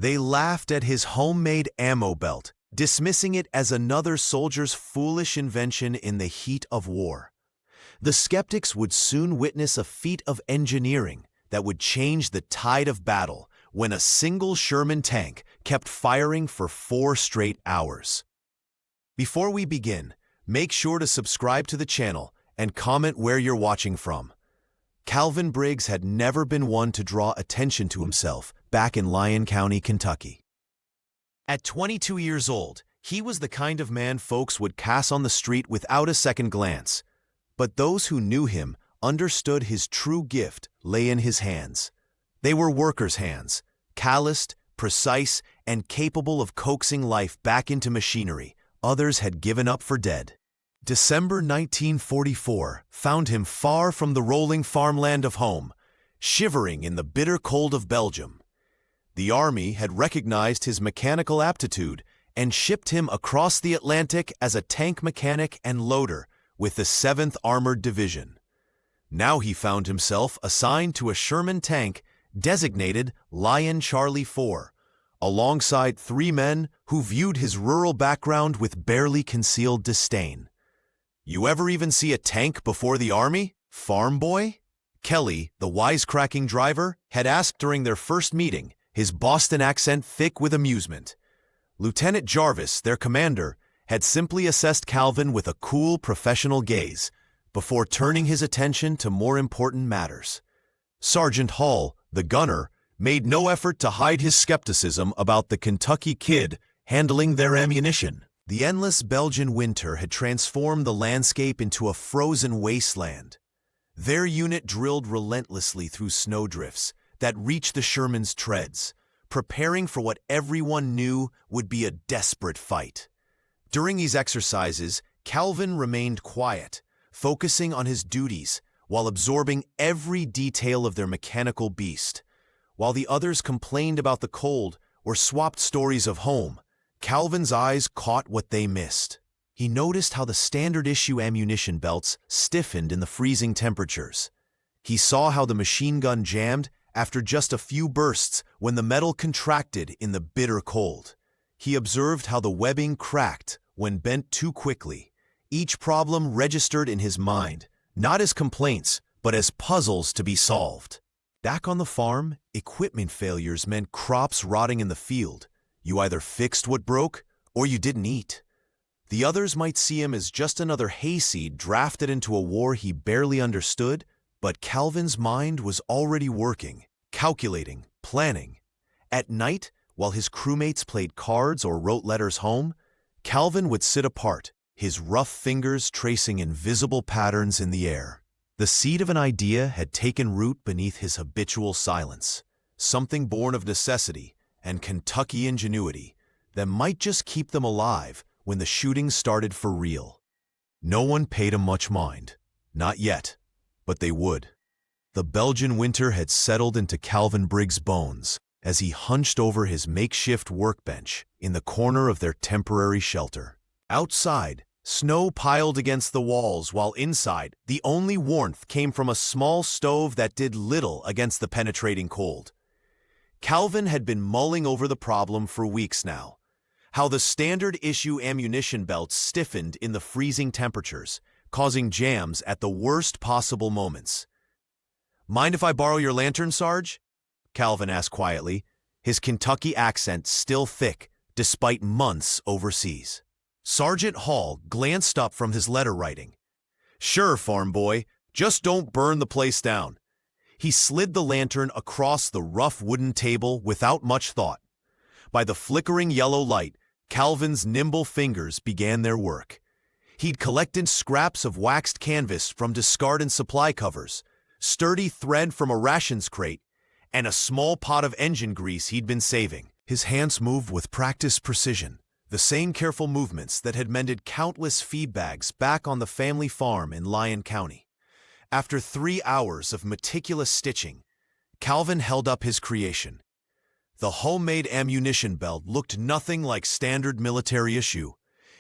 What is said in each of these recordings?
They laughed at his homemade ammo belt, dismissing it as another soldier's foolish invention in the heat of war. The skeptics would soon witness a feat of engineering that would change the tide of battle when a single Sherman tank kept firing for 4 straight hours. Before we begin, make sure to subscribe to the channel and comment where you're watching from. Calvin Briggs had never been one to draw attention to himself back in Lyon County, Kentucky. At 22 years old, he was the kind of man folks would pass on the street without a second glance. But those who knew him understood his true gift lay in his hands. They were workers' hands, calloused, precise, and capable of coaxing life back into machinery others had given up for dead. December 1944 found him far from the rolling farmland of home, shivering in the bitter cold of Belgium. The Army had recognized his mechanical aptitude and shipped him across the Atlantic as a tank mechanic and loader with the 7th Armored Division. Now he found himself assigned to a Sherman tank designated Lion Charlie 4, alongside 3 men who viewed his rural background with barely concealed disdain. "You ever even see a tank before the Army, farm boy?" Kelly, the wisecracking driver, had asked during their first meeting, his Boston accent thick with amusement. Lieutenant Jarvis, their commander, had simply assessed Calvin with a cool professional gaze before turning his attention to more important matters. Sergeant Hall, the gunner, made no effort to hide his skepticism about the Kentucky kid handling their ammunition. The endless Belgian winter had transformed the landscape into a frozen wasteland. Their unit drilled relentlessly through snowdrifts that reached the Sherman's treads, preparing for what everyone knew would be a desperate fight. During these exercises, Calvin remained quiet, focusing on his duties while absorbing every detail of their mechanical beast. While the others complained about the cold or swapped stories of home, Calvin's eyes caught what they missed. He noticed how the standard-issue ammunition belts stiffened in the freezing temperatures. He saw how the machine gun jammed after just a few bursts when the metal contracted in the bitter cold. He observed how the webbing cracked when bent too quickly. Each problem registered in his mind, not as complaints, but as puzzles to be solved. Back on the farm, equipment failures meant crops rotting in the field. You either fixed what broke, or you didn't eat. The others might see him as just another hayseed drafted into a war he barely understood, but Calvin's mind was already working, calculating, planning. At night, while his crewmates played cards or wrote letters home, Calvin would sit apart, his rough fingers tracing invisible patterns in the air. The seed of an idea had taken root beneath his habitual silence, something born of necessity and Kentucky ingenuity that might just keep them alive when the shooting started for real. No one paid him much mind. Not yet, but they would. The Belgian winter had settled into Calvin Briggs' bones as he hunched over his makeshift workbench in the corner of their temporary shelter. Outside, snow piled against the walls, while inside, the only warmth came from a small stove that did little against the penetrating cold. Calvin had been mulling over the problem for weeks now. How the standard-issue ammunition belts stiffened in the freezing temperatures, causing jams at the worst possible moments. "Mind if I borrow your lantern, Sarge?" Calvin asked quietly, his Kentucky accent still thick despite months overseas. Sergeant Hall glanced up from his letter writing. "Sure, farm boy, just don't burn the place down." He slid the lantern across the rough wooden table without much thought. By the flickering yellow light, Calvin's nimble fingers began their work. He'd collected scraps of waxed canvas from discarded supply covers, sturdy thread from a rations crate, and a small pot of engine grease he'd been saving. His hands moved with practiced precision, the same careful movements that had mended countless feed bags back on the family farm in Lyon County. After 3 hours of meticulous stitching, Calvin held up his creation. The homemade ammunition belt looked nothing like standard military issue.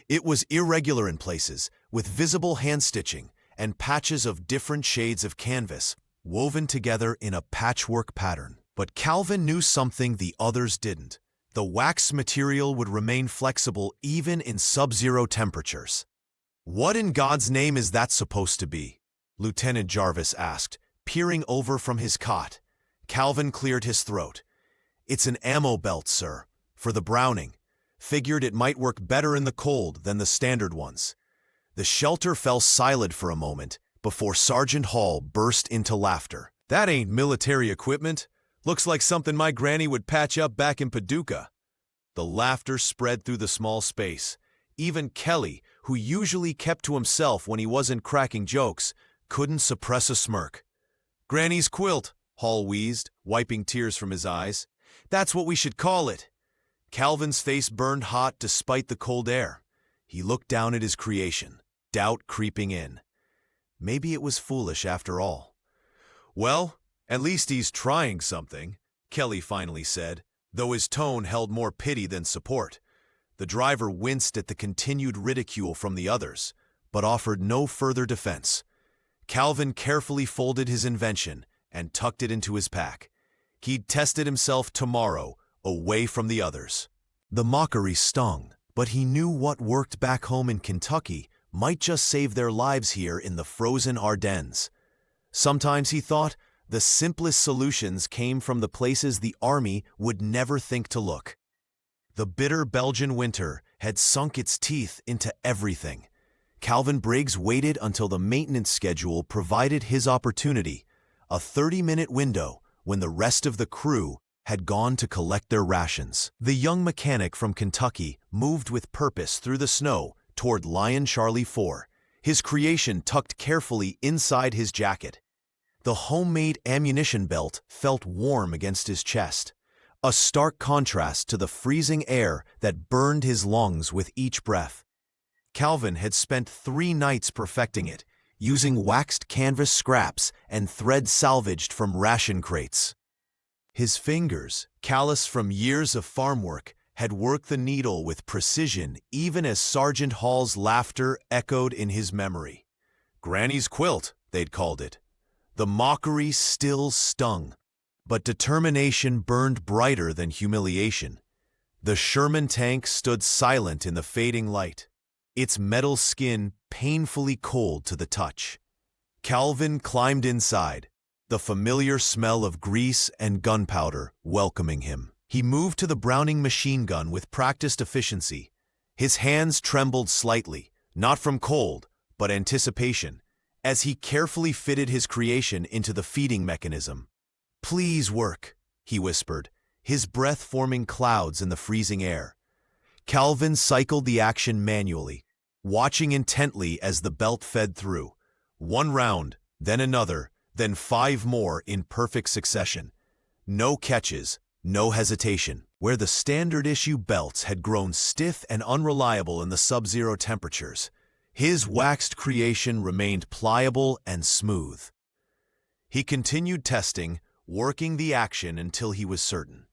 It was irregular in places, with visible hand stitching and patches of different shades of canvas woven together in a patchwork pattern. But Calvin knew something the others didn't. The wax material would remain flexible even in sub-zero temperatures. "What in God's name is that supposed to be?" Lieutenant Jarvis asked, peering over from his cot. Calvin cleared his throat. "It's an ammo belt, sir, for the Browning. Figured it might work better in the cold than the standard ones." The shelter fell silent for a moment before Sergeant Hall burst into laughter. "That ain't military equipment. Looks like something my granny would patch up back in Paducah." The laughter spread through the small space. Even Kelly, who usually kept to himself when he wasn't cracking jokes, couldn't suppress a smirk. "Granny's quilt," Hall wheezed, wiping tears from his eyes. "That's what we should call it." Calvin's face burned hot despite the cold air. He looked down at his creation, doubt creeping in. Maybe it was foolish after all. "Well, at least he's trying something," Kelly finally said, though his tone held more pity than support. The driver winced at the continued ridicule from the others, but offered no further defense. Calvin carefully folded his invention and tucked it into his pack. He'd test it himself tomorrow, away from the others. The mockery stung, but he knew what worked back home in Kentucky might just save their lives here in the frozen Ardennes. Sometimes, he thought, the simplest solutions came from the places the army would never think to look. The bitter Belgian winter had sunk its teeth into everything. Calvin Briggs waited until the maintenance schedule provided his opportunity, a 30-minute window when the rest of the crew had gone to collect their rations. The young mechanic from Kentucky moved with purpose through the snow toward Lion Charlie 4, his creation tucked carefully inside his jacket. The homemade ammunition belt felt warm against his chest, a stark contrast to the freezing air that burned his lungs with each breath. Calvin had spent 3 nights perfecting it, using waxed canvas scraps and thread salvaged from ration crates. His fingers, callous from years of farm work, had worked the needle with precision even as Sergeant Hall's laughter echoed in his memory. "Granny's quilt," they'd called it. The mockery still stung, but determination burned brighter than humiliation. The Sherman tank stood silent in the fading light, its metal skin painfully cold to the touch. Calvin climbed inside, the familiar smell of grease and gunpowder welcoming him. He moved to the Browning machine gun with practiced efficiency. His hands trembled slightly, not from cold, but anticipation, as he carefully fitted his creation into the feeding mechanism. "Please work," he whispered, his breath forming clouds in the freezing air. Calvin cycled the action manually, watching intently as the belt fed through. 1 round, then another, then 5 more in perfect succession. No catches, no hesitation. Where the standard issue belts had grown stiff and unreliable in the sub-zero temperatures, his waxed creation remained pliable and smooth. He continued testing, working the action until he was certain.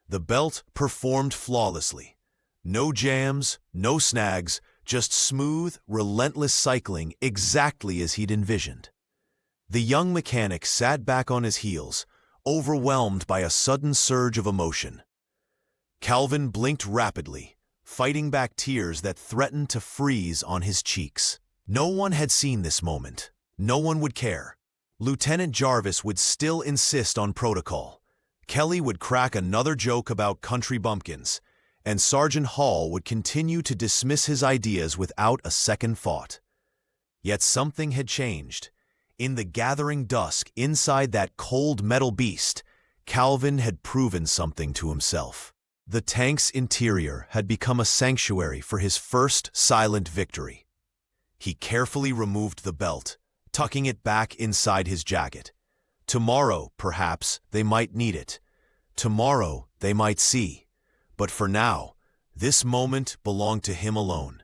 The belt performed flawlessly. No jams, no snags, just smooth, relentless cycling exactly as he'd envisioned. The young mechanic sat back on his heels, overwhelmed by a sudden surge of emotion. Calvin blinked rapidly, fighting back tears that threatened to freeze on his cheeks. No one had seen this moment. No one would care. Lieutenant Jarvis would still insist on protocol. Kelly would crack another joke about country bumpkins, and Sergeant Hall would continue to dismiss his ideas without a second thought. Yet something had changed. In the gathering dusk inside that cold metal beast, Calvin had proven something to himself. The tank's interior had become a sanctuary for his first silent victory. He carefully removed the belt, tucking it back inside his jacket. Tomorrow, perhaps, they might need it. Tomorrow, they might see. But for now, this moment belonged to him alone.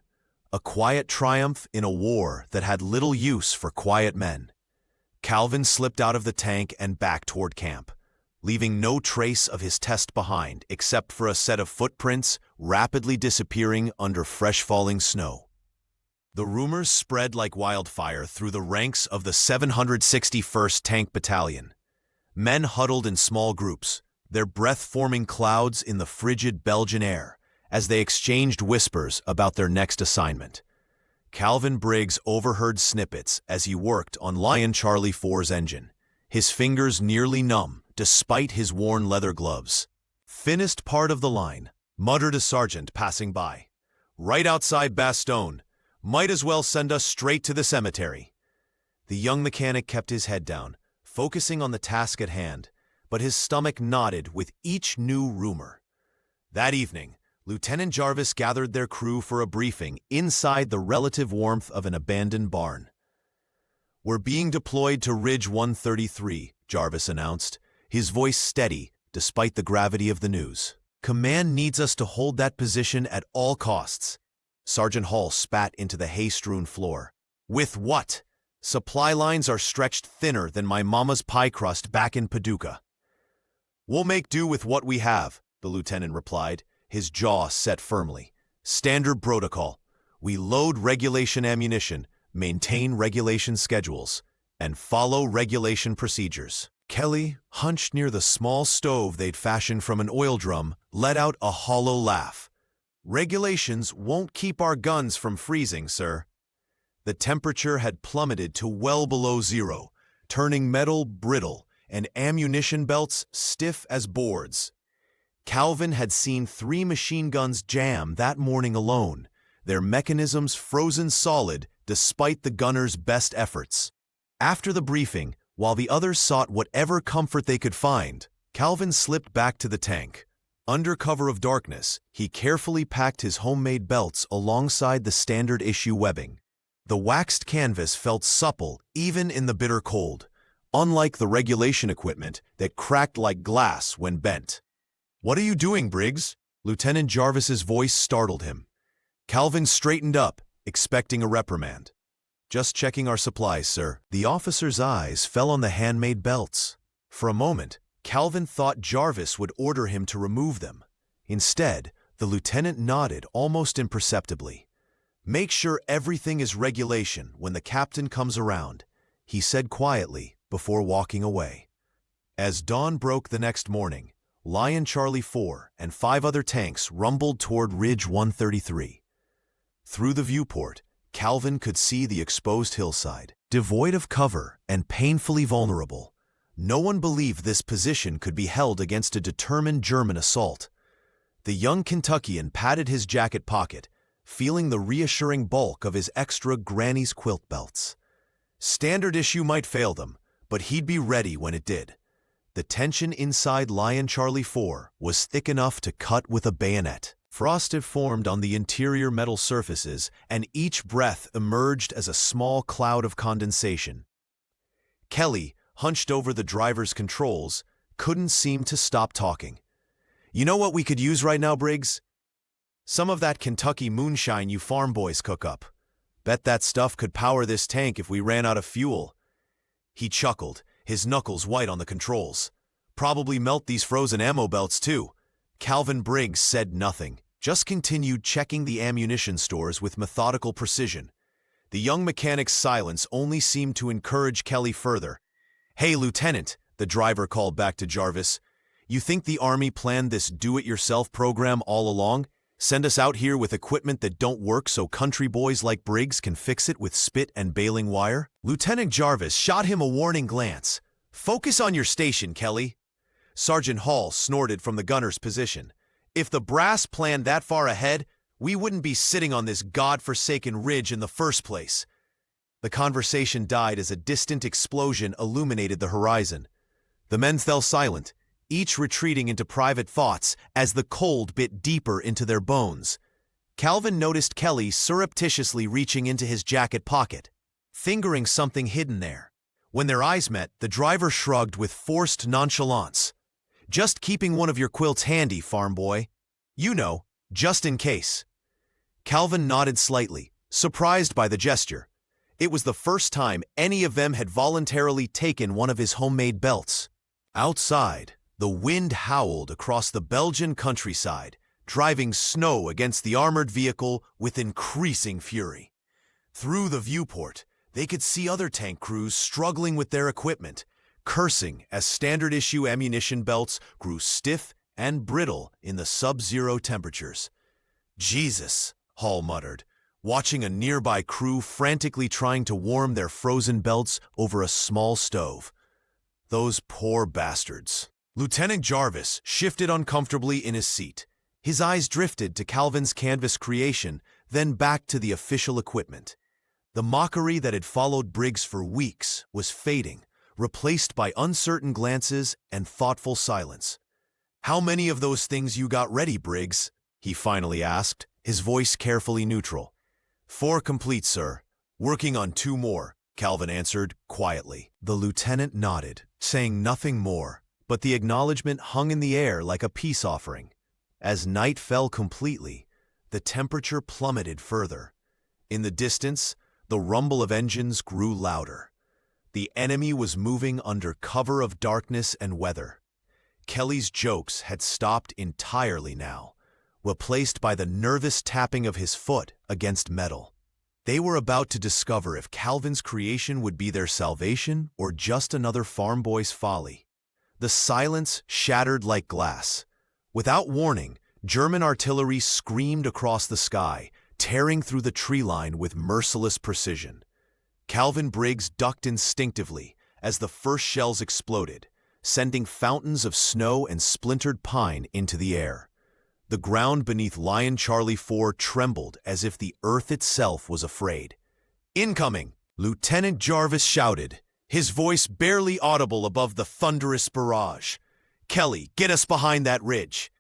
A quiet triumph in a war that had little use for quiet men. Calvin slipped out of the tank and back toward camp, leaving no trace of his test behind except for a set of footprints rapidly disappearing under fresh-falling snow. The rumors spread like wildfire through the ranks of the 761st Tank Battalion. Men huddled in small groups, their breath forming clouds in the frigid Belgian air as they exchanged whispers about their next assignment. Calvin Briggs overheard snippets as he worked on Lion Charlie 4's engine, his fingers nearly numb despite his worn leather gloves. "Thinnest part of the line," muttered a sergeant passing by. "Right outside Bastogne. Might as well send us straight to the cemetery." The young mechanic kept his head down, focusing on the task at hand, but his stomach knotted with each new rumor. That evening, Lieutenant Jarvis gathered their crew for a briefing inside the relative warmth of an abandoned barn. "We're being deployed to Ridge 133, Jarvis announced, his voice steady despite the gravity of the news. "Command needs us to hold that position at all costs." Sergeant Hall spat into the hay-strewn floor. "With what? Supply lines are stretched thinner than my mama's pie crust back in Paducah." "We'll make do with what we have," the lieutenant replied, his jaw set firmly. "Standard protocol. We load regulation ammunition, maintain regulation schedules, and follow regulation procedures." Kelly, hunched near the small stove they'd fashioned from an oil drum, let out a hollow laugh. "Regulations won't keep our guns from freezing, sir." The temperature had plummeted to well below zero, turning metal brittle and ammunition belts stiff as boards. Calvin had seen 3 machine guns jam that morning alone, their mechanisms frozen solid despite the gunners' best efforts. After the briefing, while the others sought whatever comfort they could find, Calvin slipped back to the tank. Under cover of darkness, he carefully packed his homemade belts alongside the standard issue webbing. The waxed canvas felt supple even in the bitter cold, unlike the regulation equipment that cracked like glass when bent. "What are you doing, Briggs?" Lieutenant Jarvis's voice startled him. Calvin straightened up, expecting a reprimand. "Just checking our supplies, sir." The officer's eyes fell on the handmade belts. For a moment, Calvin thought Jarvis would order him to remove them. Instead, the lieutenant nodded almost imperceptibly. "Make sure everything is regulation when the captain comes around," he said quietly before walking away. As dawn broke the next morning, Lion Charlie 4 and 5 other tanks rumbled toward Ridge 133. Through the viewport, Calvin could see the exposed hillside, devoid of cover and painfully vulnerable. No one believed this position could be held against a determined German assault. The young Kentuckian patted his jacket pocket, feeling the reassuring bulk of his extra granny's quilt belts. Standard issue might fail them, but he'd be ready when it did. The tension inside Lion Charlie 4 was thick enough to cut with a bayonet. Frost had formed on the interior metal surfaces, and each breath emerged as a small cloud of condensation. Kelly, hunched over the driver's controls, couldn't seem to stop talking. "You know what we could use right now, Briggs? Some of that Kentucky moonshine you farm boys cook up. Bet that stuff could power this tank if we ran out of fuel." He chuckled, his knuckles white on the controls. "Probably melt these frozen ammo belts, too." Calvin Briggs said nothing, just continued checking the ammunition stores with methodical precision. The young mechanic's silence only seemed to encourage Kelly further. "Hey, Lieutenant," the driver called back to Jarvis, "you think the Army planned this do-it-yourself program all along? Send us out here with equipment that don't work so country boys like Briggs can fix it with spit and baling wire?" Lieutenant Jarvis shot him a warning glance. "Focus on your station, Kelly." Sergeant Hall snorted from the gunner's position. "If the brass planned that far ahead, we wouldn't be sitting on this god-forsaken ridge in the first place." The conversation died as a distant explosion illuminated the horizon. The men fell silent, each retreating into private thoughts as the cold bit deeper into their bones. Calvin noticed Kelly surreptitiously reaching into his jacket pocket, fingering something hidden there. When their eyes met, the driver shrugged with forced nonchalance. "Just keeping one of your quilts handy, farm boy. You know, just in case." Calvin nodded slightly, surprised by the gesture. It was the first time any of them had voluntarily taken one of his homemade belts. Outside, the wind howled across the Belgian countryside, driving snow against the armored vehicle with increasing fury. Through the viewport, they could see other tank crews struggling with their equipment, cursing as standard-issue ammunition belts grew stiff and brittle in the sub-zero temperatures. "Jesus," Hall muttered, watching a nearby crew frantically trying to warm their frozen belts over a small stove. Those poor bastards. Lieutenant Jarvis shifted uncomfortably in his seat. His eyes drifted to Calvin's canvas creation, then back to the official equipment. The mockery that had followed Briggs for weeks was fading, replaced by uncertain glances and thoughtful silence. "How many of those things you got ready, Briggs?" he finally asked, his voice carefully neutral. "4 complete, sir. Working on 2 more," Calvin answered quietly. The lieutenant nodded, saying nothing more, but the acknowledgement hung in the air like a peace offering. As night fell completely, the temperature plummeted further. In the distance, the rumble of engines grew louder. The enemy was moving under cover of darkness and weather. Kelly's jokes had stopped entirely now, replaced by the nervous tapping of his foot against metal. They were about to discover if Calvin's creation would be their salvation or just another farm boy's folly. The silence shattered like glass. Without warning, German artillery screamed across the sky, tearing through the tree line with merciless precision. Calvin Briggs ducked instinctively as the first shells exploded, sending fountains of snow and splintered pine into the air. The ground beneath Lion Charlie 4 trembled as if the earth itself was afraid. "Incoming!" Lieutenant Jarvis shouted, his voice barely audible above the thunderous barrage. "Kelly, get us behind that ridge."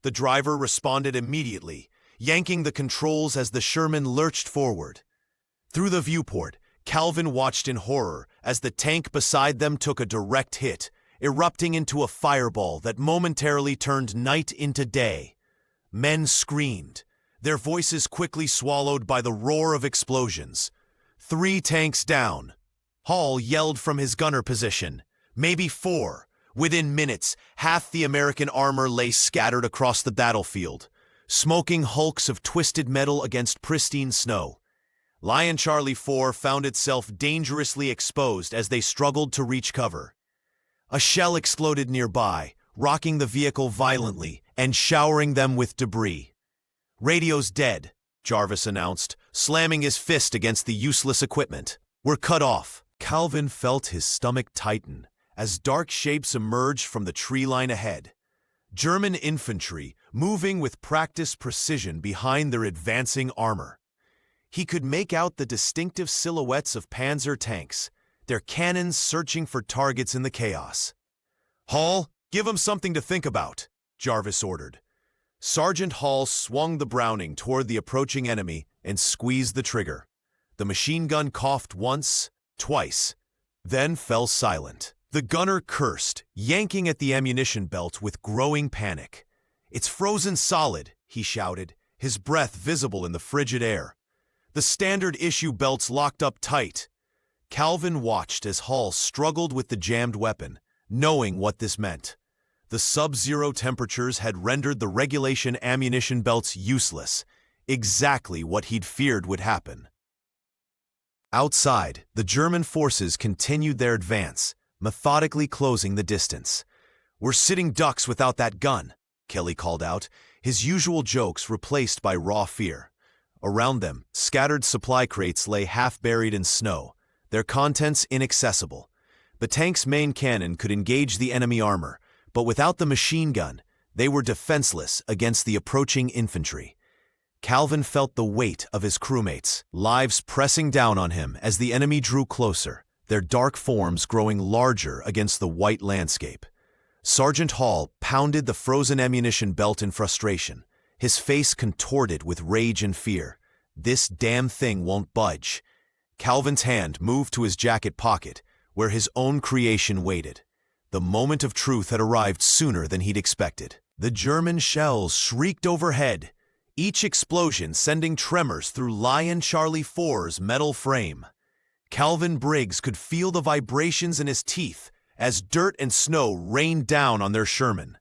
The driver responded immediately, yanking the controls as the Sherman lurched forward. Through the viewport, Calvin watched in horror as the tank beside them took a direct hit, erupting into a fireball that momentarily turned night into day. Men screamed, their voices quickly swallowed by the roar of explosions. 3 tanks down. Hall yelled from his gunner position. Maybe 4. Within minutes, half the American armor lay scattered across the battlefield, smoking hulks of twisted metal against pristine snow. Lion Charlie 4 found itself dangerously exposed as they struggled to reach cover. A shell exploded nearby, rocking the vehicle violently and showering them with debris. "Radio's dead," Jarvis announced, slamming his fist against the useless equipment. "We're cut off." Calvin felt his stomach tighten as dark shapes emerged from the tree line ahead. German infantry moving with practiced precision behind their advancing armor. He could make out the distinctive silhouettes of Panzer tanks, their cannons searching for targets in the chaos. "Hall, give 'em something to think about," Jarvis ordered. Sergeant Hall swung the Browning toward the approaching enemy and squeezed the trigger. The machine gun coughed once, twice, then fell silent. The gunner cursed, yanking at the ammunition belt with growing panic. "It's frozen solid," he shouted, his breath visible in the frigid air. "The standard issue belt's locked up tight." Calvin watched as Hall struggled with the jammed weapon, knowing what this meant. The sub-zero temperatures had rendered the regulation ammunition belts useless, exactly what he'd feared would happen. Outside, the German forces continued their advance, methodically closing the distance. "We're sitting ducks without that gun," Kelly called out, his usual jokes replaced by raw fear. Around them, scattered supply crates lay half-buried in snow, their contents inaccessible. The tank's main cannon could engage the enemy armor, but without the machine gun, they were defenseless against the approaching infantry. Calvin felt the weight of his crewmates, lives pressing down on him as the enemy drew closer, their dark forms growing larger against the white landscape. Sergeant Hall pounded the frozen ammunition belt in frustration, his face contorted with rage and fear. "This damn thing won't budge." Calvin's hand moved to his jacket pocket, where his own creation waited. The moment of truth had arrived sooner than he'd expected. The German shells shrieked overhead, each explosion sending tremors through Lion Charlie 4's metal frame. Calvin Briggs could feel the vibrations in his teeth as dirt and snow rained down on their Sherman.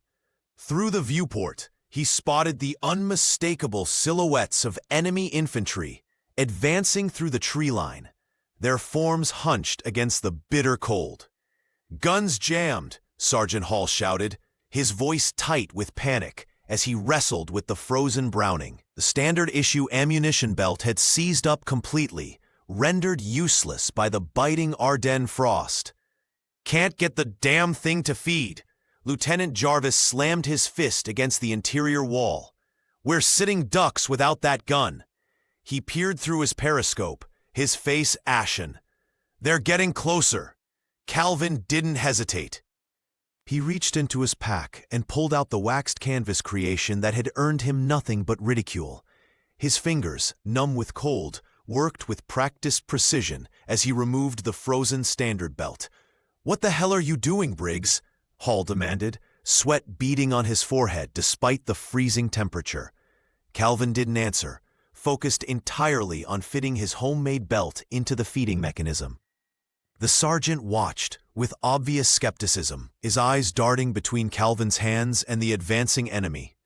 Through the viewport, he spotted the unmistakable silhouettes of enemy infantry advancing through the tree line, their forms hunched against the bitter cold. "Guns jammed," Sergeant Hall shouted, his voice tight with panic as he wrestled with the frozen Browning. The standard issue ammunition belt had seized up completely, rendered useless by the biting Ardennes frost. "Can't get the damn thing to feed." Lieutenant Jarvis slammed his fist against the interior wall. "We're sitting ducks without that gun." He peered through his periscope, his face ashen. "They're getting closer." Calvin didn't hesitate. He reached into his pack and pulled out the waxed canvas creation that had earned him nothing but ridicule. His fingers, numb with cold, worked with practiced precision as he removed the frozen standard belt. "What the hell are you doing, Briggs?" Hall demanded, sweat beading on his forehead despite the freezing temperature. Calvin didn't answer, focused entirely on fitting his homemade belt into the feeding mechanism. The sergeant watched, with obvious skepticism, his eyes darting between Calvin's hands and the advancing enemy.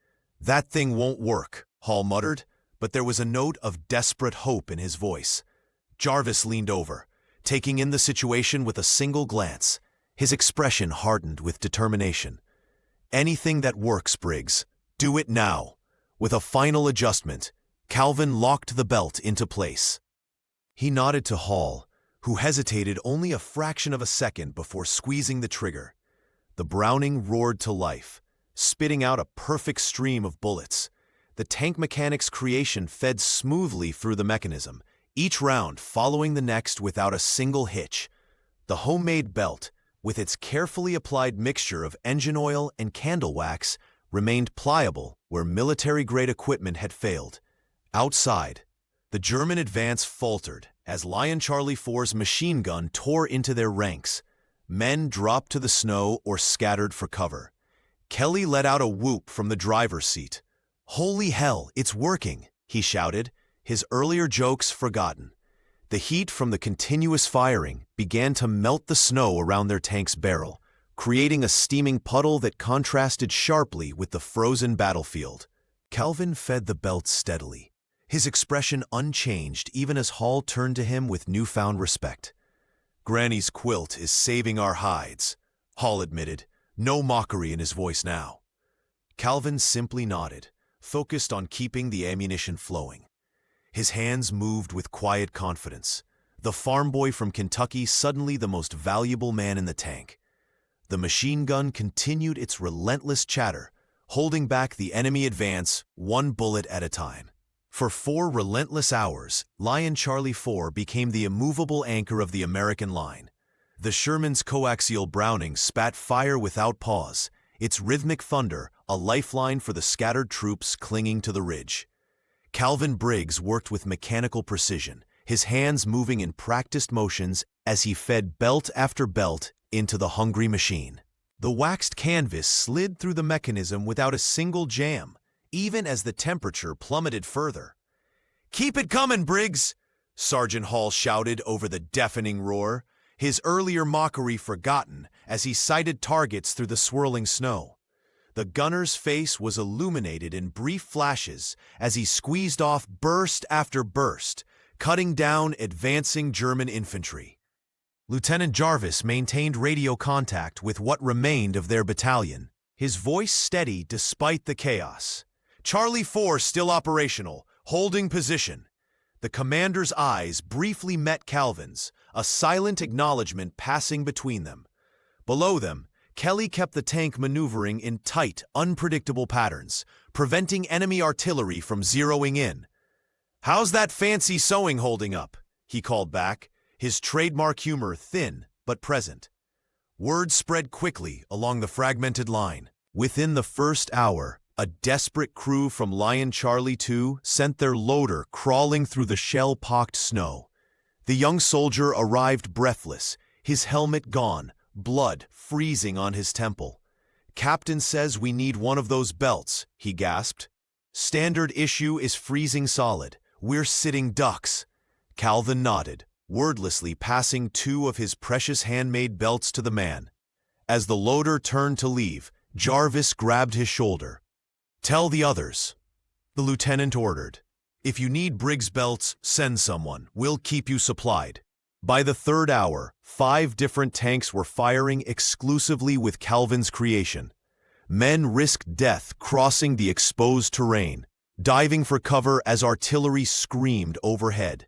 "That thing won't work," Hall muttered, but there was a note of desperate hope in his voice. Jarvis leaned over, taking in the situation with a single glance. His expression hardened with determination. "Anything that works, Briggs. Do it now." With a final adjustment, Calvin locked the belt into place. He nodded to Hall, who hesitated only a fraction of a second before squeezing the trigger. The Browning roared to life, spitting out a perfect stream of bullets. The tank mechanic's creation fed smoothly through the mechanism, each round following the next without a single hitch. The homemade belt, with its carefully applied mixture of engine oil and candle wax, remained pliable where military-grade equipment had failed. Outside, the German advance faltered as Lion Charlie 4's machine gun tore into their ranks. Men dropped to the snow or scattered for cover. Kelly let out a whoop from the driver's seat. "Holy hell, it's working," he shouted, his earlier jokes forgotten. The heat from the continuous firing began to melt the snow around their tank's barrel, creating a steaming puddle that contrasted sharply with the frozen battlefield. Calvin fed the belt steadily, his expression unchanged even as Hall turned to him with newfound respect. "Granny's quilt is saving our hides," Hall admitted, no mockery in his voice now. Calvin simply nodded, focused on keeping the ammunition flowing. His hands moved with quiet confidence, the farm boy from Kentucky suddenly the most valuable man in the tank. The machine gun continued its relentless chatter, holding back the enemy advance one bullet at a time. For 4 relentless hours, Lion Charlie 4 became the immovable anchor of the American line. The Sherman's coaxial Browning spat fire without pause, its rhythmic thunder a lifeline for the scattered troops clinging to the ridge. Calvin Briggs worked with mechanical precision, his hands moving in practiced motions as he fed belt after belt into the hungry machine. The waxed canvas slid through the mechanism without a single jam, even as the temperature plummeted further. "Keep it coming, Briggs!" Sergeant Hall shouted over the deafening roar, his earlier mockery forgotten as he sighted targets through the swirling snow. The gunner's face was illuminated in brief flashes as he squeezed off burst after burst, cutting down advancing German infantry. Lieutenant Jarvis maintained radio contact with what remained of their battalion, his voice steady despite the chaos. "Charlie 4 still operational, holding position." The commander's eyes briefly met Calvin's, a silent acknowledgement passing between them. Below them, Kelly kept the tank maneuvering in tight, unpredictable patterns, preventing enemy artillery from zeroing in. "How's that fancy sewing holding up?" he called back, his trademark humor thin but present. Word spread quickly along the fragmented line. Within the first hour, a desperate crew from Lion Charlie 2 sent their loader crawling through the shell-pocked snow. The young soldier arrived breathless, his helmet gone, blood freezing on his temple. "Captain says we need one of those belts," he gasped. "Standard issue is freezing solid. We're sitting ducks." Calvin nodded, wordlessly passing 2 of his precious handmade belts to the man. As the loader turned to leave, Jarvis grabbed his shoulder. "Tell the others," the lieutenant ordered. "If you need Briggs belts, send someone. We'll keep you supplied." By the third hour, 5 different tanks were firing exclusively with Calvin's creation. Men risked death crossing the exposed terrain, diving for cover as artillery screamed overhead.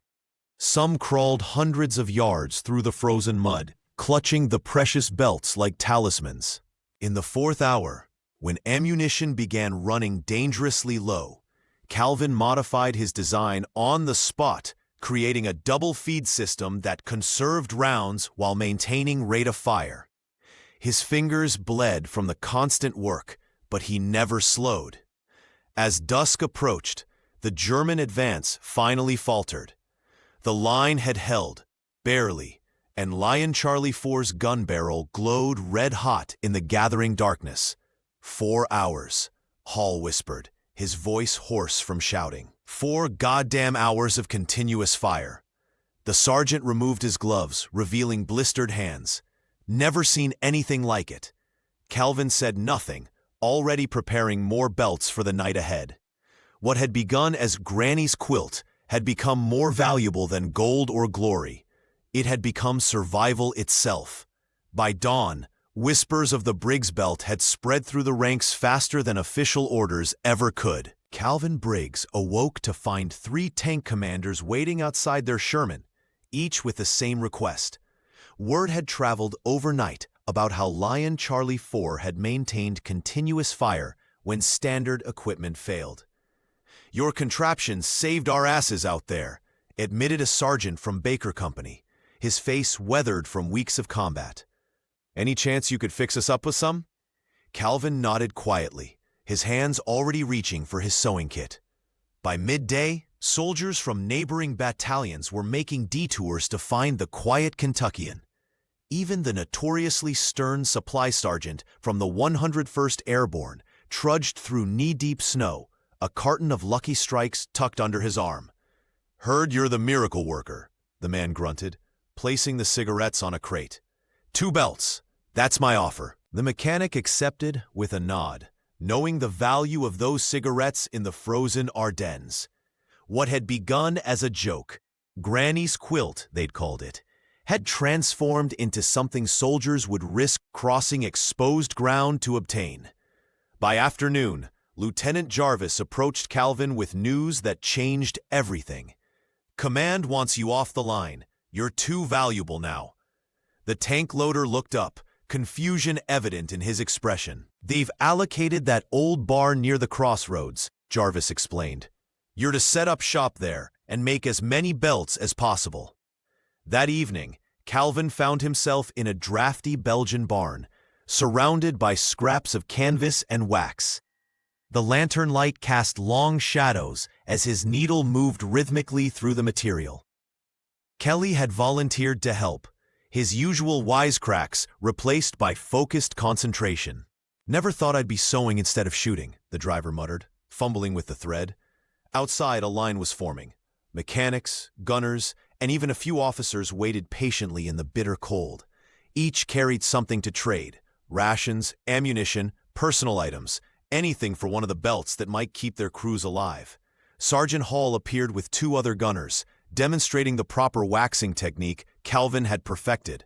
Some crawled hundreds of yards through the frozen mud, clutching the precious belts like talismans. In the 4th hour, when ammunition began running dangerously low, Calvin modified his design on the spot, creating a double feed system that conserved rounds while maintaining rate of fire. His fingers bled from the constant work, but he never slowed. As dusk approached, the German advance finally faltered. The line had held, barely, and Lion Charlie 4's gun barrel glowed red-hot in the gathering darkness. 4 hours, Hall whispered, his voice hoarse from shouting. 4 goddamn hours of continuous fire. The sergeant removed his gloves, revealing blistered hands. Never seen anything like it. Calvin said nothing, already preparing more belts for the night ahead. What had begun as Granny's quilt had become more valuable than gold or glory. It had become survival itself. By dawn, whispers of the Briggs belt had spread through the ranks faster than official orders ever could. Calvin Briggs awoke to find 3 tank commanders waiting outside their Sherman, each with the same request. Word had traveled overnight about how Lion Charlie 4 had maintained continuous fire when standard equipment failed. "Your contraption saved our asses out there," admitted a sergeant from Baker Company, his face weathered from weeks of combat. "Any chance you could fix us up with some?" Calvin nodded quietly, his hands already reaching for his sewing kit. By midday, soldiers from neighboring battalions were making detours to find the quiet Kentuckian. Even the notoriously stern supply sergeant from the 101st Airborne trudged through knee-deep snow, a carton of Lucky Strikes tucked under his arm. "Heard you're the miracle worker," the man grunted, placing the cigarettes on a crate. "2 belts. That's my offer." The mechanic accepted with a nod, knowing the value of those cigarettes in the frozen Ardennes. What had begun as a joke, Granny's quilt, they'd called it, had transformed into something soldiers would risk crossing exposed ground to obtain. By afternoon, Lieutenant Jarvis approached Calvin with news that changed everything. "Command wants you off the line. You're too valuable now." The tank loader looked up, confusion evident in his expression. "They've allocated that old bar near the crossroads," Jarvis explained. "You're to set up shop there and make as many belts as possible." That evening, Calvin found himself in a drafty Belgian barn, surrounded by scraps of canvas and wax. The lantern light cast long shadows as his needle moved rhythmically through the material. Kelly had volunteered to help, his usual wisecracks replaced by focused concentration. "Never thought I'd be sewing instead of shooting," the driver muttered, fumbling with the thread. Outside, a line was forming. Mechanics, gunners, and even a few officers waited patiently in the bitter cold. Each carried something to trade: rations, ammunition, personal items, anything for one of the belts that might keep their crews alive. Sergeant Hall appeared with 2 other gunners, demonstrating the proper waxing technique Calvin had perfected.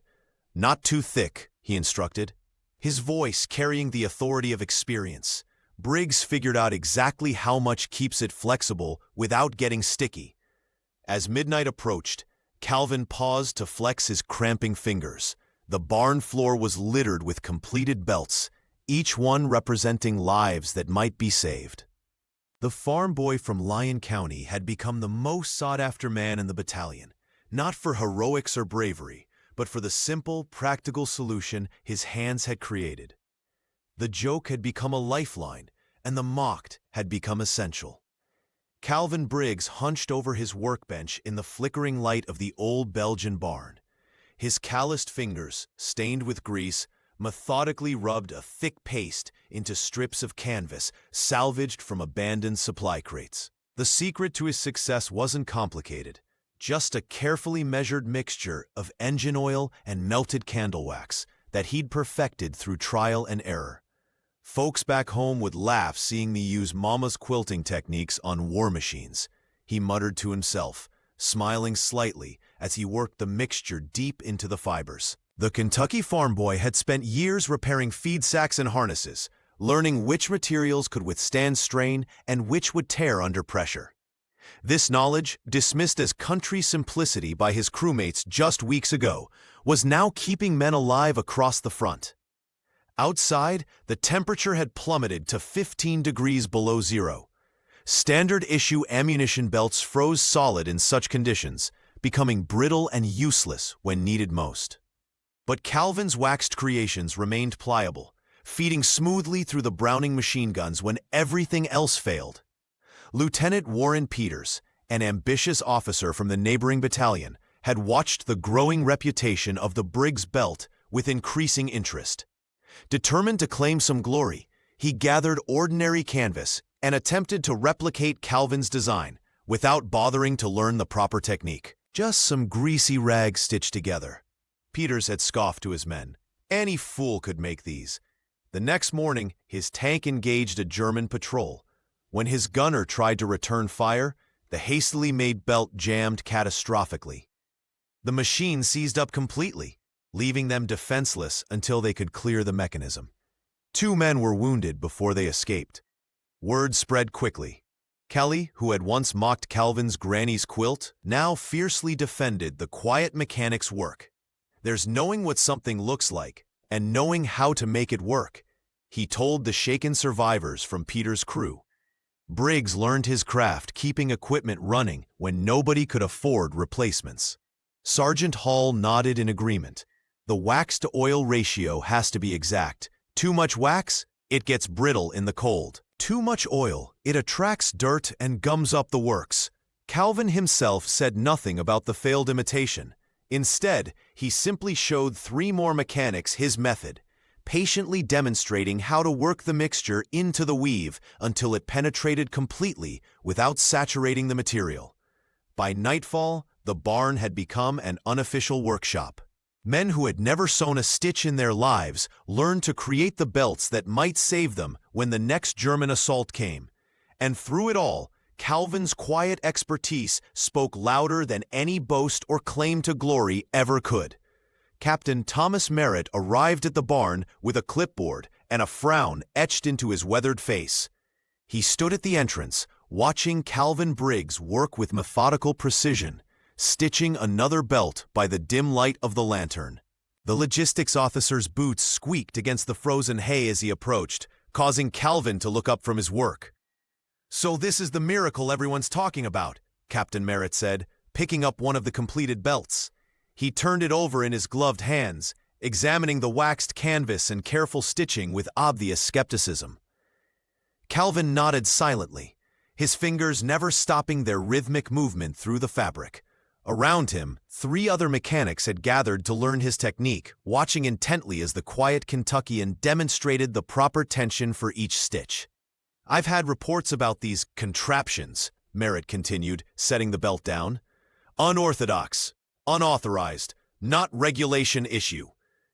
"Not too thick," he instructed, his voice carrying the authority of experience. Briggs figured out exactly how much keeps it flexible without getting sticky. As midnight approached, Calvin paused to flex his cramping fingers. The barn floor was littered with completed belts, each one representing lives that might be saved. The farm boy from Lyon County had become the most sought-after man in the battalion, not for heroics or bravery, but for the simple, practical solution his hands had created. The joke had become a lifeline, and the mocked had become essential. Calvin Briggs hunched over his workbench in the flickering light of the old Belgian barn. His calloused fingers, stained with grease, methodically rubbed a thick paste into strips of canvas salvaged from abandoned supply crates. The secret to his success wasn't complicated, just a carefully measured mixture of engine oil and melted candle wax that he'd perfected through trial and error. Folks back home would laugh seeing me use Mama's quilting techniques on war machines, he muttered to himself, smiling slightly as he worked the mixture deep into the fibers. The Kentucky farm boy had spent years repairing feed sacks and harnesses, learning which materials could withstand strain and which would tear under pressure. This knowledge, dismissed as country simplicity by his crewmates just weeks ago, was now keeping men alive across the front. Outside, the temperature had plummeted to 15 degrees below zero. Standard-issue ammunition belts froze solid in such conditions, becoming brittle and useless when needed most. But Calvin's waxed creations remained pliable, feeding smoothly through the Browning machine guns when everything else failed. Lieutenant Warren Peters, an ambitious officer from the neighboring battalion, had watched the growing reputation of the Briggs belt with increasing interest. Determined to claim some glory, he gathered ordinary canvas and attempted to replicate Calvin's design without bothering to learn the proper technique. Just some greasy rags stitched together. Peters had scoffed to his men. Any fool could make these. The next morning, his tank engaged a German patrol. When his gunner tried to return fire, the hastily made belt jammed catastrophically. The machine seized up completely, leaving them defenseless until they could clear the mechanism. 2 men were wounded before they escaped. Word spread quickly. Kelly, who had once mocked Calvin's granny's quilt, now fiercely defended the quiet mechanic's work. There's knowing what something looks like and knowing how to make it work, he told the shaken survivors from Peter's crew. Briggs learned his craft keeping equipment running when nobody could afford replacements. Sergeant Hall nodded in agreement. The wax-to-oil ratio has to be exact. Too much wax, it gets brittle in the cold. Too much oil, it attracts dirt and gums up the works. Calvin himself said nothing about the failed imitation. Instead, he simply showed 3 more mechanics his method, patiently demonstrating how to work the mixture into the weave until it penetrated completely without saturating the material. By nightfall, the barn had become an unofficial workshop. Men who had never sewn a stitch in their lives learned to create the belts that might save them when the next German assault came. And through it all, Calvin's quiet expertise spoke louder than any boast or claim to glory ever could. Captain Thomas Merritt arrived at the barn with a clipboard and a frown etched into his weathered face. He stood at the entrance, watching Calvin Briggs work with methodical precision, stitching another belt by the dim light of the lantern. The logistics officer's boots squeaked against the frozen hay as he approached, causing Calvin to look up from his work. "So this is the miracle everyone's talking about," Captain Merritt said, picking up one of the completed belts. He turned it over in his gloved hands, examining the waxed canvas and careful stitching with obvious skepticism. Calvin nodded silently, his fingers never stopping their rhythmic movement through the fabric. Around him, 3 other mechanics had gathered to learn his technique, watching intently as the quiet Kentuckian demonstrated the proper tension for each stitch. "I've had reports about these contraptions," Merritt continued, setting the belt down. "Unorthodox, unauthorized, not regulation issue."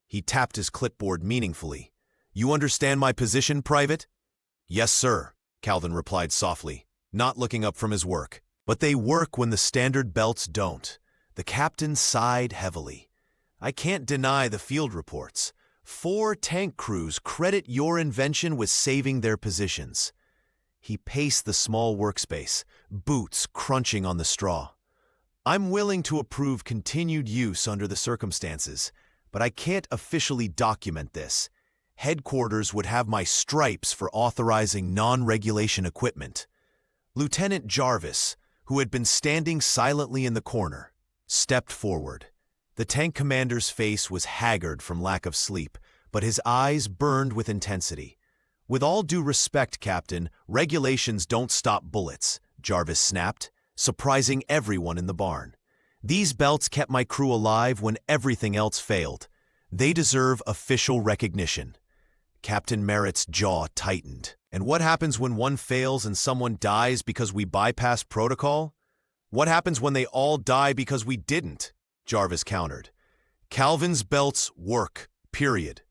He tapped his clipboard meaningfully. "You understand my position, Private?" "Yes, sir," Calvin replied softly, not looking up from his work. "But they work when the standard belts don't." The captain sighed heavily. "I can't deny the field reports. 4 tank crews credit your invention with saving their positions." He paced the small workspace, boots crunching on the straw. "I'm willing to approve continued use under the circumstances, but I can't officially document this. Headquarters would have my stripes for authorizing non-regulation equipment." Lieutenant Jarvis, who had been standing silently in the corner, stepped forward. The tank commander's face was haggard from lack of sleep, but his eyes burned with intensity. "With all due respect, Captain, regulations don't stop bullets," Jarvis snapped, surprising everyone in the barn. "These belts kept my crew alive when everything else failed. They deserve official recognition." Captain Merritt's jaw tightened. "And what happens when one fails and someone dies because we bypassed protocol? What happens when they all die because we didn't?" Jarvis countered. "Calvin's belts work, period."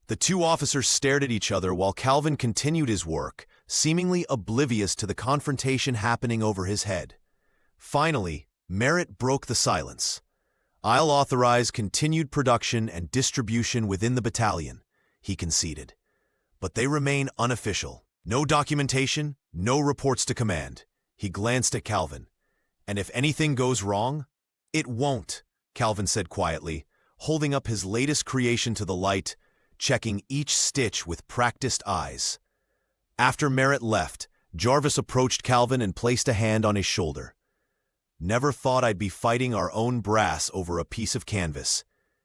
The 2 officers stared at each other while Calvin continued his work, seemingly oblivious to the confrontation happening over his head. Finally, Merritt broke the silence. "I'll authorize continued production and distribution within the battalion," he conceded. "But they remain unofficial. No documentation, no reports to command." He glanced at Calvin. "And if anything goes wrong?" "It won't," Calvin said quietly, holding up his latest creation to the light, checking each stitch with practiced eyes. After Merritt left, Jarvis approached Calvin and placed a hand on his shoulder. "Never thought I'd be fighting our own brass over a piece of canvas,"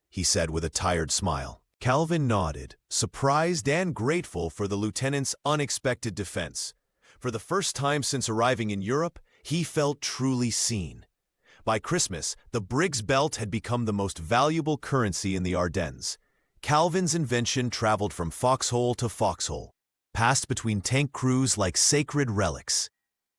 he said with a tired smile. Calvin nodded, surprised and grateful for the lieutenant's unexpected defense. For the first time since arriving in Europe, he felt truly seen. By Christmas, the Briggs belt had become the most valuable currency in the Ardennes. Calvin's invention traveled from foxhole to foxhole, passed between tank crews like sacred relics.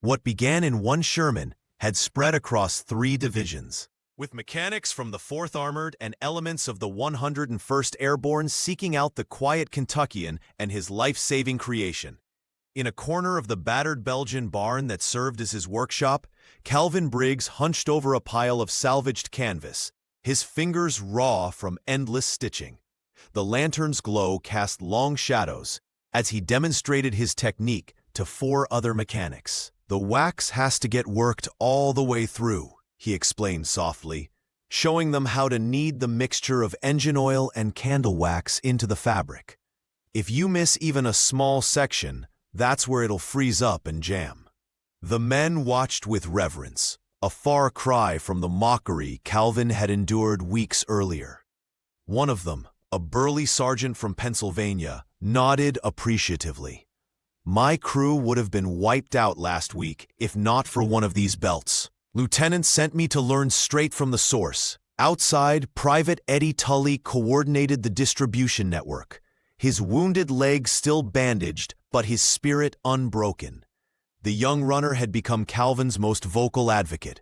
What began in one Sherman had spread across 3 divisions, with mechanics from the 4th Armored and elements of the 101st Airborne seeking out the quiet Kentuckian and his life-saving creation. In a corner of the battered Belgian barn that served as his workshop, Calvin Briggs hunched over a pile of salvaged canvas, his fingers raw from endless stitching. The lantern's glow cast long shadows as he demonstrated his technique to 4 other mechanics. "The wax has to get worked all the way through," he explained softly, showing them how to knead the mixture of engine oil and candle wax into the fabric. "If you miss even a small section, that's where it'll freeze up and jam." The men watched with reverence, a far cry from the mockery Calvin had endured weeks earlier. One of them, a burly sergeant from Pennsylvania, nodded appreciatively. "My crew would have been wiped out last week if not for one of these belts. Lieutenant sent me to learn straight from the source." Outside, Private Eddie Tully coordinated the distribution network, his wounded leg still bandaged, but his spirit unbroken. The young runner had become Calvin's most vocal advocate,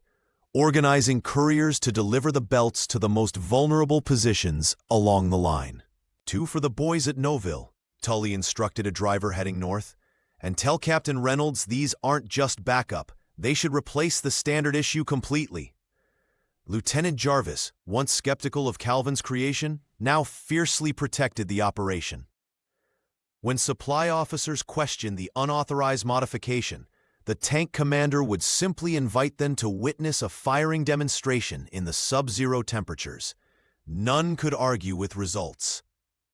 organizing couriers to deliver the belts to the most vulnerable positions along the line. "2 for the boys at Noville," Tully instructed a driver heading north. "And tell Captain Reynolds these aren't just backup. They should replace the standard issue completely." Lieutenant Jarvis, once skeptical of Calvin's creation, now fiercely protected the operation. When supply officers questioned the unauthorized modification, the tank commander would simply invite them to witness a firing demonstration in the sub-zero temperatures. None could argue with results.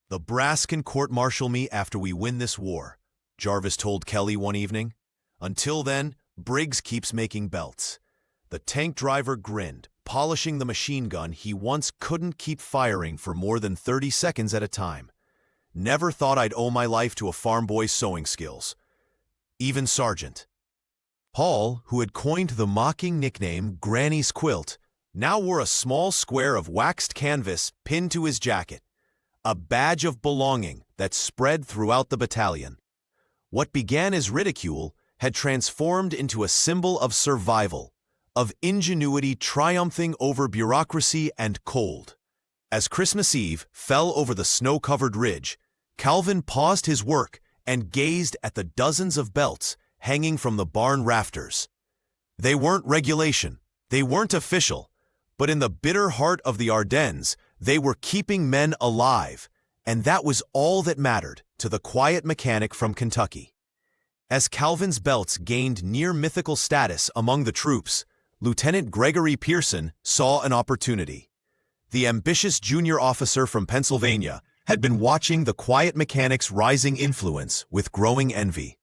"The brass can court-martial me after we win this war," Jarvis told Kelly one evening. "Until then, Briggs keeps making belts." The tank driver grinned, polishing the machine gun he once couldn't keep firing for more than 30 seconds at a time. "Never thought I'd owe my life to a farm boy's sewing skills." Even Sergeant Paul, who had coined the mocking nickname Granny's Quilt, now wore a small square of waxed canvas pinned to his jacket, a badge of belonging that spread throughout the battalion. What began as ridicule had transformed into a symbol of survival, of ingenuity triumphing over bureaucracy and cold. As Christmas Eve fell over the snow-covered ridge, Calvin paused his work and gazed at the dozens of belts hanging from the barn rafters. They weren't regulation, they weren't official, but in the bitter heart of the Ardennes, they were keeping men alive, and that was all that mattered to the quiet mechanic from Kentucky. As Calvin's belts gained near-mythical status among the troops, Lieutenant Gregory Pearson saw an opportunity. The ambitious junior officer from Pennsylvania had been watching the quiet mechanic's rising influence with growing envy.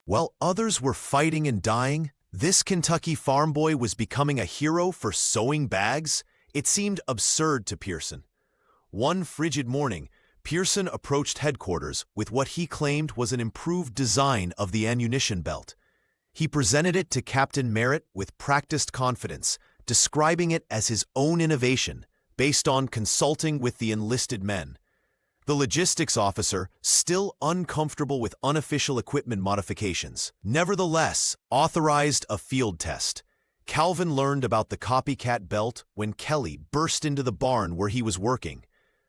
While others were fighting and dying, this Kentucky farm boy was becoming a hero for sewing bags. It seemed absurd to Pearson. One frigid morning, Pearson approached headquarters with what he claimed was an improved design of the ammunition belt. He presented it to Captain Merritt with practiced confidence, describing it as his own innovation, based on consulting with the enlisted men. The logistics officer, still uncomfortable with unofficial equipment modifications, nevertheless authorized a field test. Calvin learned about the copycat belt when Kelly burst into the barn where he was working.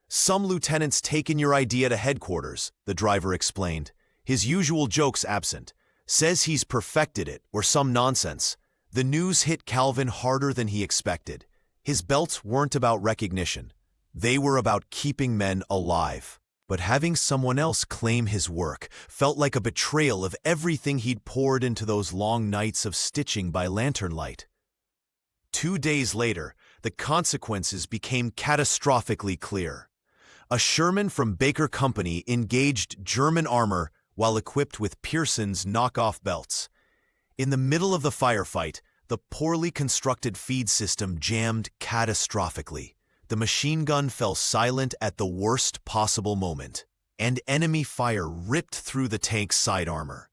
"Some lieutenant's taken your idea to headquarters," the driver explained, his usual jokes absent. "Says he's perfected it or some nonsense." The news hit Calvin harder than he expected. His belts weren't about recognition. They were about keeping men alive. But having someone else claim his work felt like a betrayal of everything he'd poured into those long nights of stitching by lantern light. 2 days later, the consequences became catastrophically clear. A Sherman from Baker Company engaged German armor while equipped with Pearson's knockoff belts. In the middle of the firefight, the poorly constructed feed system jammed catastrophically. The machine gun fell silent at the worst possible moment, and enemy fire ripped through the tank's side armor.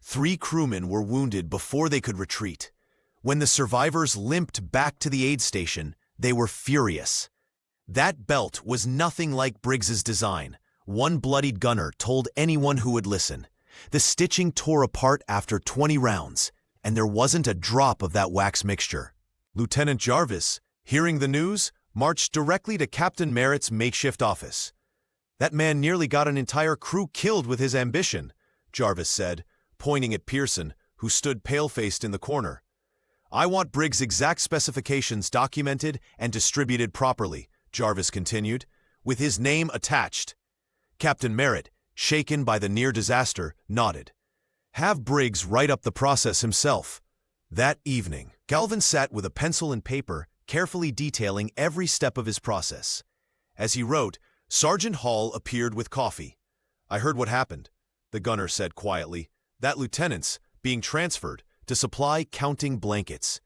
3 crewmen were wounded before they could retreat. When the survivors limped back to the aid station, they were furious. That belt was nothing like Briggs's design, one bloodied gunner told anyone who would listen. The stitching tore apart after 20 rounds, and there wasn't a drop of that wax mixture. Lieutenant Jarvis, hearing the news, marched directly to Captain Merritt's makeshift office. "That man nearly got an entire crew killed with his ambition," Jarvis said, pointing at Pearson, who stood pale-faced in the corner. "I want Briggs' exact specifications documented and distributed properly," Jarvis continued, "with his name attached." Captain Merritt, shaken by the near disaster, nodded. "Have Briggs write up the process himself." That evening, Galvin sat with a pencil and paper, carefully detailing every step of his process. As he wrote, Sergeant Hall appeared with coffee. "I heard what happened," the gunner said quietly. "That lieutenant's being transferred to supply counting blankets."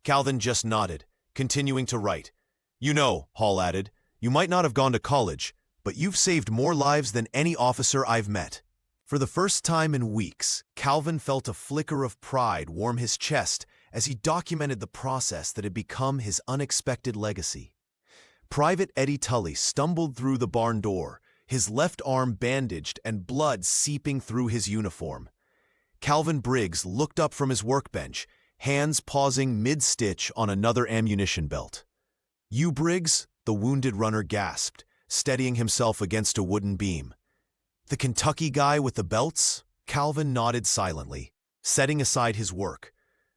Calvin just nodded, continuing to write. "You know," Hall added, "you might not have gone to college, but you've saved more lives than any officer I've met." For the first time in weeks, Calvin felt a flicker of pride warm his chest as he documented the process that had become his unexpected legacy. Private Eddie Tully stumbled through the barn door, his left arm bandaged and blood seeping through his uniform. Calvin Briggs looked up from his workbench, hands pausing mid-stitch on another ammunition belt. "You, Briggs?" the wounded runner gasped, steadying himself against a wooden beam. "The Kentucky guy with the belts?" Calvin nodded silently, setting aside his work.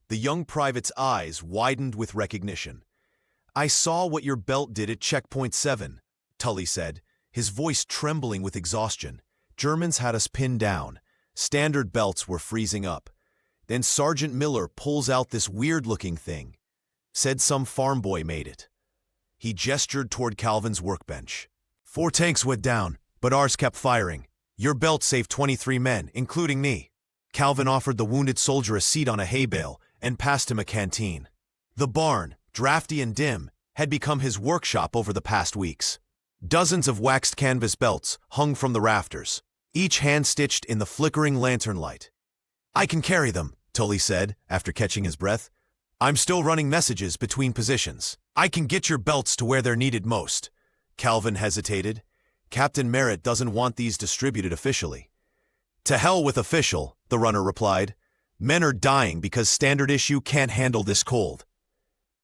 The young private's eyes widened with recognition. "I saw what your belt did at Checkpoint 7, Tully said, his voice trembling with exhaustion. "Germans had us pinned down. Standard belts were freezing up. Then Sergeant Miller pulls out this weird-looking thing. Said some farm boy made it." He gestured toward Calvin's workbench. "4 tanks went down, but ours kept firing. Your belt saved 23 men, including me." Calvin offered the wounded soldier a seat on a hay bale and passed him a canteen. The barn, drafty and dim, had become his workshop over the past weeks. Dozens of waxed canvas belts hung from the rafters, each hand-stitched in the flickering lantern light. "I can carry them," Tully said, after catching his breath. "I'm still running messages between positions. I can get your belts to where they're needed most." Calvin hesitated. "Captain Merritt doesn't want these distributed officially." "To hell with official," the runner replied. "Men are dying because Standard Issue can't handle this cold."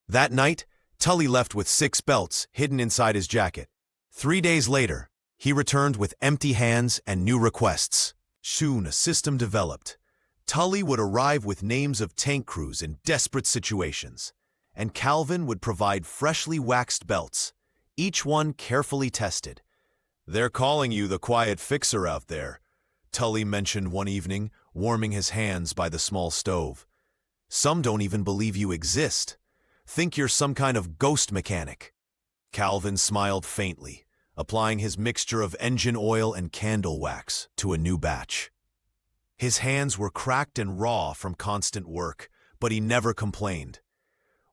That night, Tully left with 6 belts hidden inside his jacket. 3 days later, he returned with empty hands and new requests. Soon a system developed. Tully would arrive with names of tank crews in desperate situations, and Calvin would provide freshly waxed belts, each one carefully tested. "They're calling you the quiet fixer out there," Tully mentioned one evening, warming his hands by the small stove. "Some don't even believe you exist. Think you're some kind of ghost mechanic." Calvin smiled faintly, applying his mixture of engine oil and candle wax to a new batch. His hands were cracked and raw from constant work, but he never complained.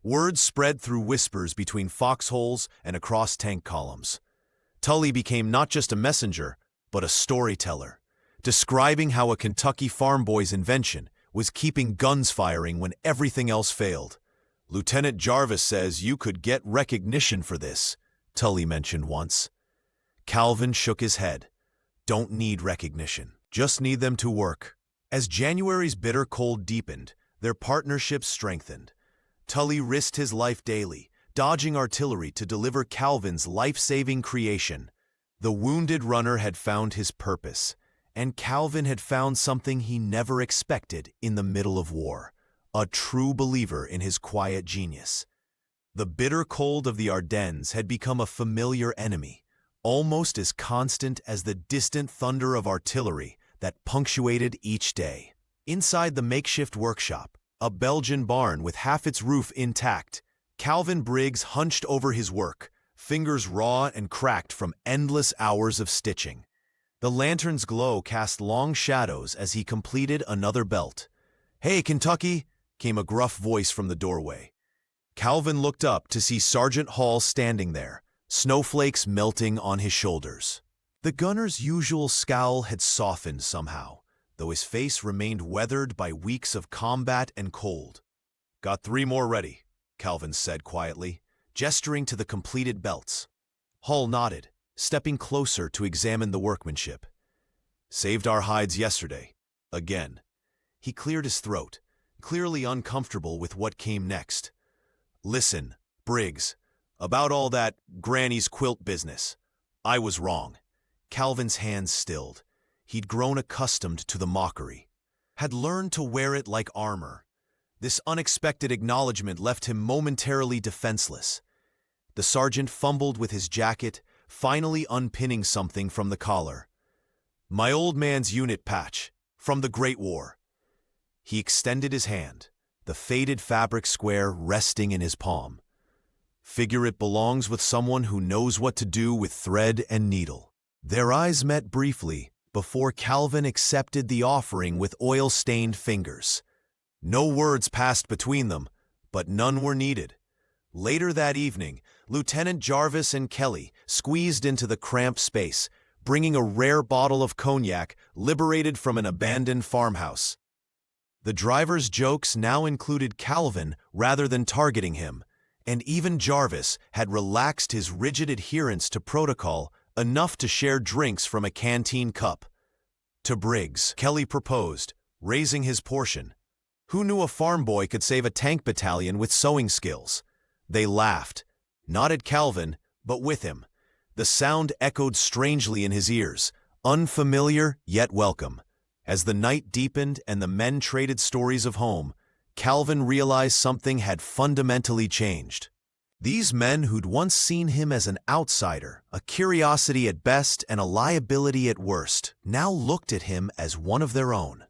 Words spread through whispers between foxholes and across tank columns. Tully became not just a messenger, but a storyteller, describing how a Kentucky farm boy's invention was keeping guns firing when everything else failed. "Lieutenant Jarvis says you could get recognition for this," Tully mentioned once. Calvin shook his head. "Don't need recognition, just need them to work." As January's bitter cold deepened, their partnership strengthened. Tully risked his life daily, dodging artillery to deliver Calvin's life-saving creation. The wounded runner had found his purpose, and Calvin had found something he never expected in the middle of war, a true believer in his quiet genius. The bitter cold of the Ardennes had become a familiar enemy, almost as constant as the distant thunder of artillery that punctuated each day. Inside the makeshift workshop, a Belgian barn with half its roof intact, Calvin Briggs hunched over his work, fingers raw and cracked from endless hours of stitching. The lantern's glow cast long shadows as he completed another belt. "Hey, Kentucky!" came a gruff voice from the doorway. Calvin looked up to see Sergeant Hall standing there, snowflakes melting on his shoulders. The gunner's usual scowl had softened somehow, though his face remained weathered by weeks of combat and cold. "Got 3 more ready," Calvin said quietly, gesturing to the completed belts. Hall nodded, stepping closer to examine the workmanship. "Saved our hides yesterday. Again." He cleared his throat, clearly uncomfortable with what came next. "Listen, Briggs, about all that Granny's quilt business. I was wrong." Calvin's hands stilled. He'd grown accustomed to the mockery, had learned to wear it like armor. This unexpected acknowledgement left him momentarily defenseless. The sergeant fumbled with his jacket, finally unpinning something from the collar. "My old man's unit patch, from the Great War." He extended his hand, the faded fabric square resting in his palm. "Figure it belongs with someone who knows what to do with thread and needle." Their eyes met briefly before Calvin accepted the offering with oil-stained fingers. No words passed between them, but none were needed. Later that evening, Lieutenant Jarvis and Kelly squeezed into the cramped space, bringing a rare bottle of cognac liberated from an abandoned farmhouse. The driver's jokes now included Calvin rather than targeting him, and even Jarvis had relaxed his rigid adherence to protocol enough to share drinks from a canteen cup. To Briggs, Kelly proposed, raising his portion. Who knew a farm boy could save a tank battalion with sewing skills? They laughed, not at Calvin, but with him. The sound echoed strangely in his ears, unfamiliar yet welcome. As the night deepened and the men traded stories of home, Calvin realized something had fundamentally changed. These men who'd once seen him as an outsider, a curiosity at best and a liability at worst, now looked at him as one of their own.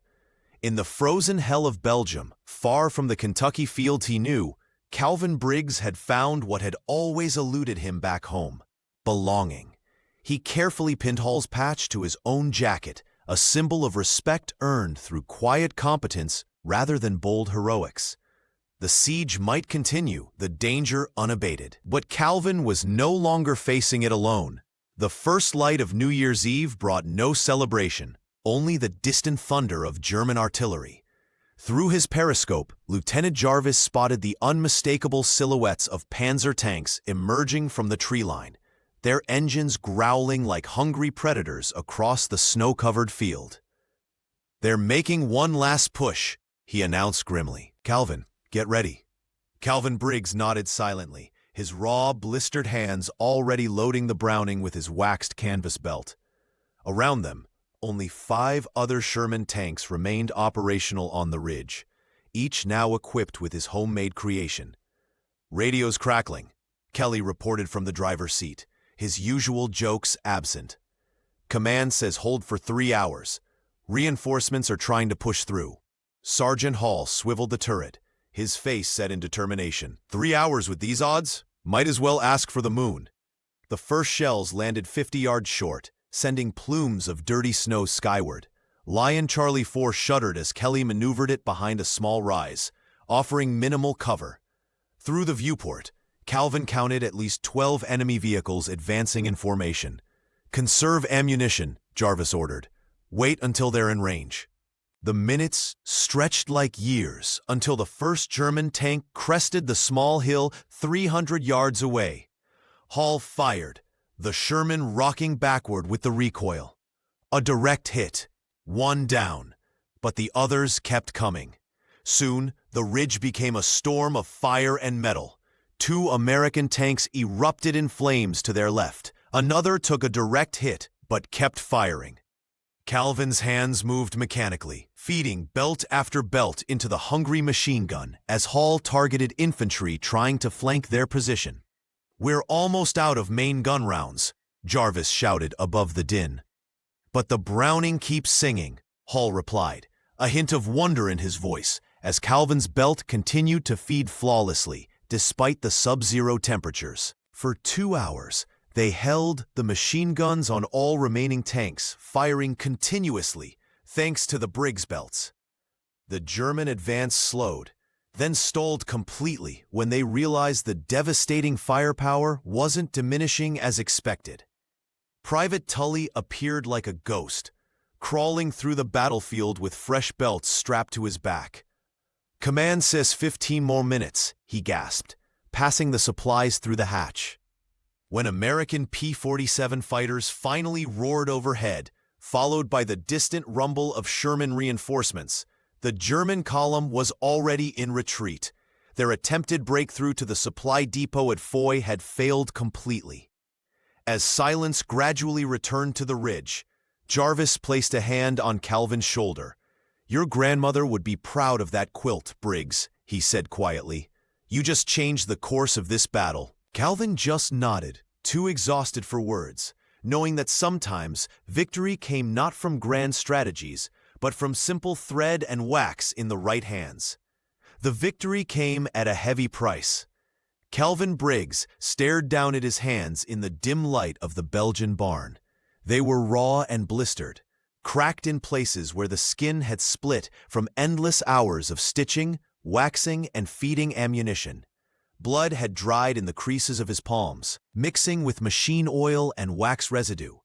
In the frozen hell of Belgium, far from the Kentucky fields he knew, Calvin Briggs had found what had always eluded him back home: belonging. He carefully pinned Hall's patch to his own jacket, a symbol of respect earned through quiet competence rather than bold heroics. The siege might continue, the danger unabated, but Calvin was no longer facing it alone. The first light of New Year's Eve brought no celebration, only the distant thunder of German artillery. Through his periscope, Lieutenant Jarvis spotted the unmistakable silhouettes of Panzer tanks emerging from the tree line, their engines growling like hungry predators across the snow-covered field. "They're making one last push," he announced grimly. "Calvin, get ready." Calvin Briggs nodded silently, his raw, blistered hands already loading the Browning with his waxed canvas belt. Around them, only 5 other Sherman tanks remained operational on the ridge, each now equipped with his homemade creation. "Radio's crackling," Kelly reported from the driver's seat, his usual jokes absent. "Command says hold for 3 hours. Reinforcements are trying to push through." Sergeant Hall swiveled the turret, his face set in determination. 3 hours with these odds? Might as well ask for the moon. The first shells landed 50 yards short, sending plumes of dirty snow skyward. Lion Charlie 4 shuddered as Kelly maneuvered it behind a small rise, offering minimal cover. Through the viewport, Calvin counted at least 12 enemy vehicles advancing in formation. "Conserve ammunition," Jarvis ordered. "Wait until they're in range." The minutes stretched like years until the first German tank crested the small hill 300 yards away. Hall fired, the Sherman rocking backward with the recoil. A direct hit, 1 down, but the others kept coming. Soon, the ridge became a storm of fire and metal. 2 American tanks erupted in flames to their left. Another took a direct hit, but kept firing. Calvin's hands moved mechanically, feeding belt after belt into the hungry machine gun as Hall targeted infantry trying to flank their position. "We're almost out of main gun rounds," Jarvis shouted above the din. "But the Browning keeps singing," Hall replied, a hint of wonder in his voice, as Calvin's belt continued to feed flawlessly, despite the sub-zero temperatures. For 2 hours, they held the machine guns on all remaining tanks, firing continuously, thanks to the Briggs belts. The German advance slowed, then stalled completely when they realized the devastating firepower wasn't diminishing as expected. Private Tully appeared like a ghost, crawling through the battlefield with fresh belts strapped to his back. "Command says 15 more minutes," he gasped, passing the supplies through the hatch. When American P-47 fighters finally roared overhead, followed by the distant rumble of Sherman reinforcements, the German column was already in retreat. Their attempted breakthrough to the supply depot at Foy had failed completely. As silence gradually returned to the ridge, Jarvis placed a hand on Calvin's shoulder. "Your grandmother would be proud of that quilt, Briggs," he said quietly. "You just changed the course of this battle." Calvin just nodded, too exhausted for words, knowing that sometimes victory came not from grand strategies, but from simple thread and wax in the right hands. The victory came at a heavy price. Calvin Briggs stared down at his hands in the dim light of the Belgian barn. They were raw and blistered, cracked in places where the skin had split from endless hours of stitching, waxing, and feeding ammunition. Blood had dried in the creases of his palms, mixing with machine oil and wax residue.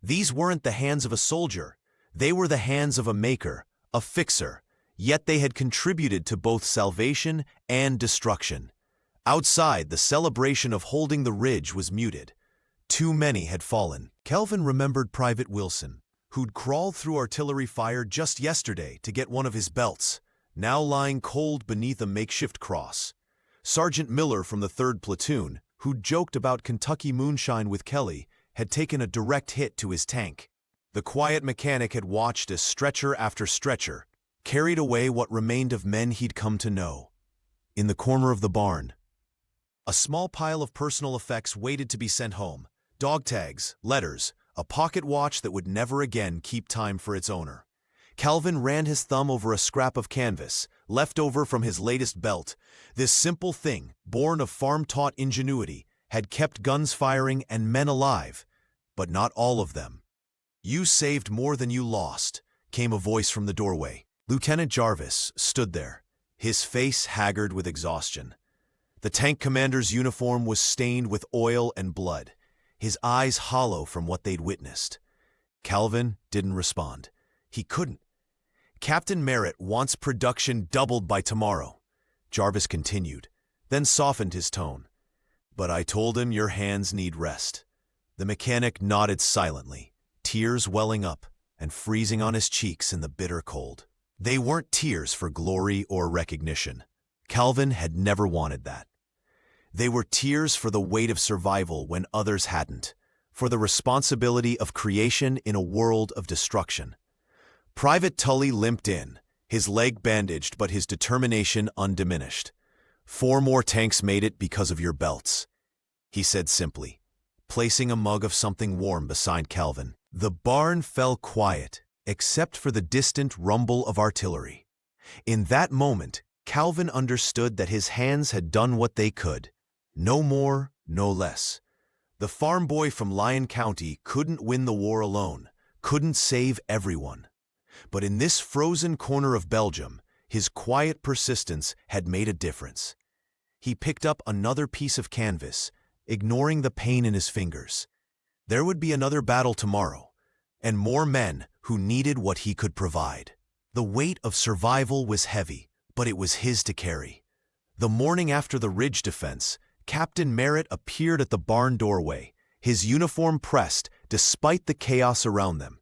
These weren't the hands of a soldier. They were the hands of a maker, a fixer, yet they had contributed to both salvation and destruction. Outside, the celebration of holding the ridge was muted. Too many had fallen. Calvin remembered Private Wilson, who'd crawled through artillery fire just yesterday to get one of his belts, now lying cold beneath a makeshift cross. Sergeant Miller from the 3rd Platoon, who'd joked about Kentucky moonshine with Kelly, had taken a direct hit to his tank. The quiet mechanic had watched as stretcher after stretcher carried away what remained of men he'd come to know. In the corner of the barn, a small pile of personal effects waited to be sent home. Dog tags, letters, a pocket watch that would never again keep time for its owner. Calvin ran his thumb over a scrap of canvas, left over from his latest belt. This simple thing, born of farm-taught ingenuity, had kept guns firing and men alive, but not all of them. "You saved more than you lost," came a voice from the doorway. Lieutenant Jarvis stood there, his face haggard with exhaustion. The tank commander's uniform was stained with oil and blood, his eyes hollow from what they'd witnessed. Calvin didn't respond. He couldn't. "Captain Merritt wants production doubled by tomorrow," Jarvis continued, then softened his tone. "But I told him your hands need rest." The mechanic nodded silently, tears welling up and freezing on his cheeks in the bitter cold. They weren't tears for glory or recognition. Calvin had never wanted that. They were tears for the weight of survival when others hadn't, for the responsibility of creation in a world of destruction. Private Tully limped in, his leg bandaged but his determination undiminished. "4 more tanks made it because of your belts," he said simply, placing a mug of something warm beside Calvin. The barn fell quiet, except for the distant rumble of artillery. In that moment, Calvin understood that his hands had done what they could. No more, no less. The farm boy from Lyon County couldn't win the war alone, couldn't save everyone. But in this frozen corner of Belgium, his quiet persistence had made a difference. He picked up another piece of canvas, ignoring the pain in his fingers. There would be another battle tomorrow, and more men who needed what he could provide. The weight of survival was heavy, but it was his to carry. The morning after the ridge defense, Captain Merritt appeared at the barn doorway, his uniform pressed despite the chaos around them.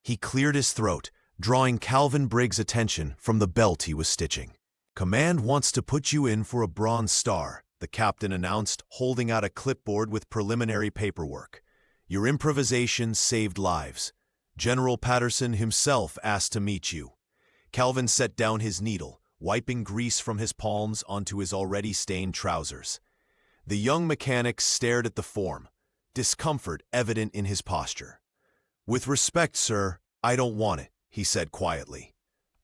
He cleared his throat, drawing Calvin Briggs' attention from the belt he was stitching. "Command wants to put you in for a Bronze Star," the captain announced, holding out a clipboard with preliminary paperwork. "Your improvisation saved lives. General Patterson himself asked to meet you. Calvin set down his needle, wiping grease from his palms onto his already stained trousers. The young mechanic stared at the form, discomfort evident in his posture. "With respect, sir, I don't want it," he said quietly.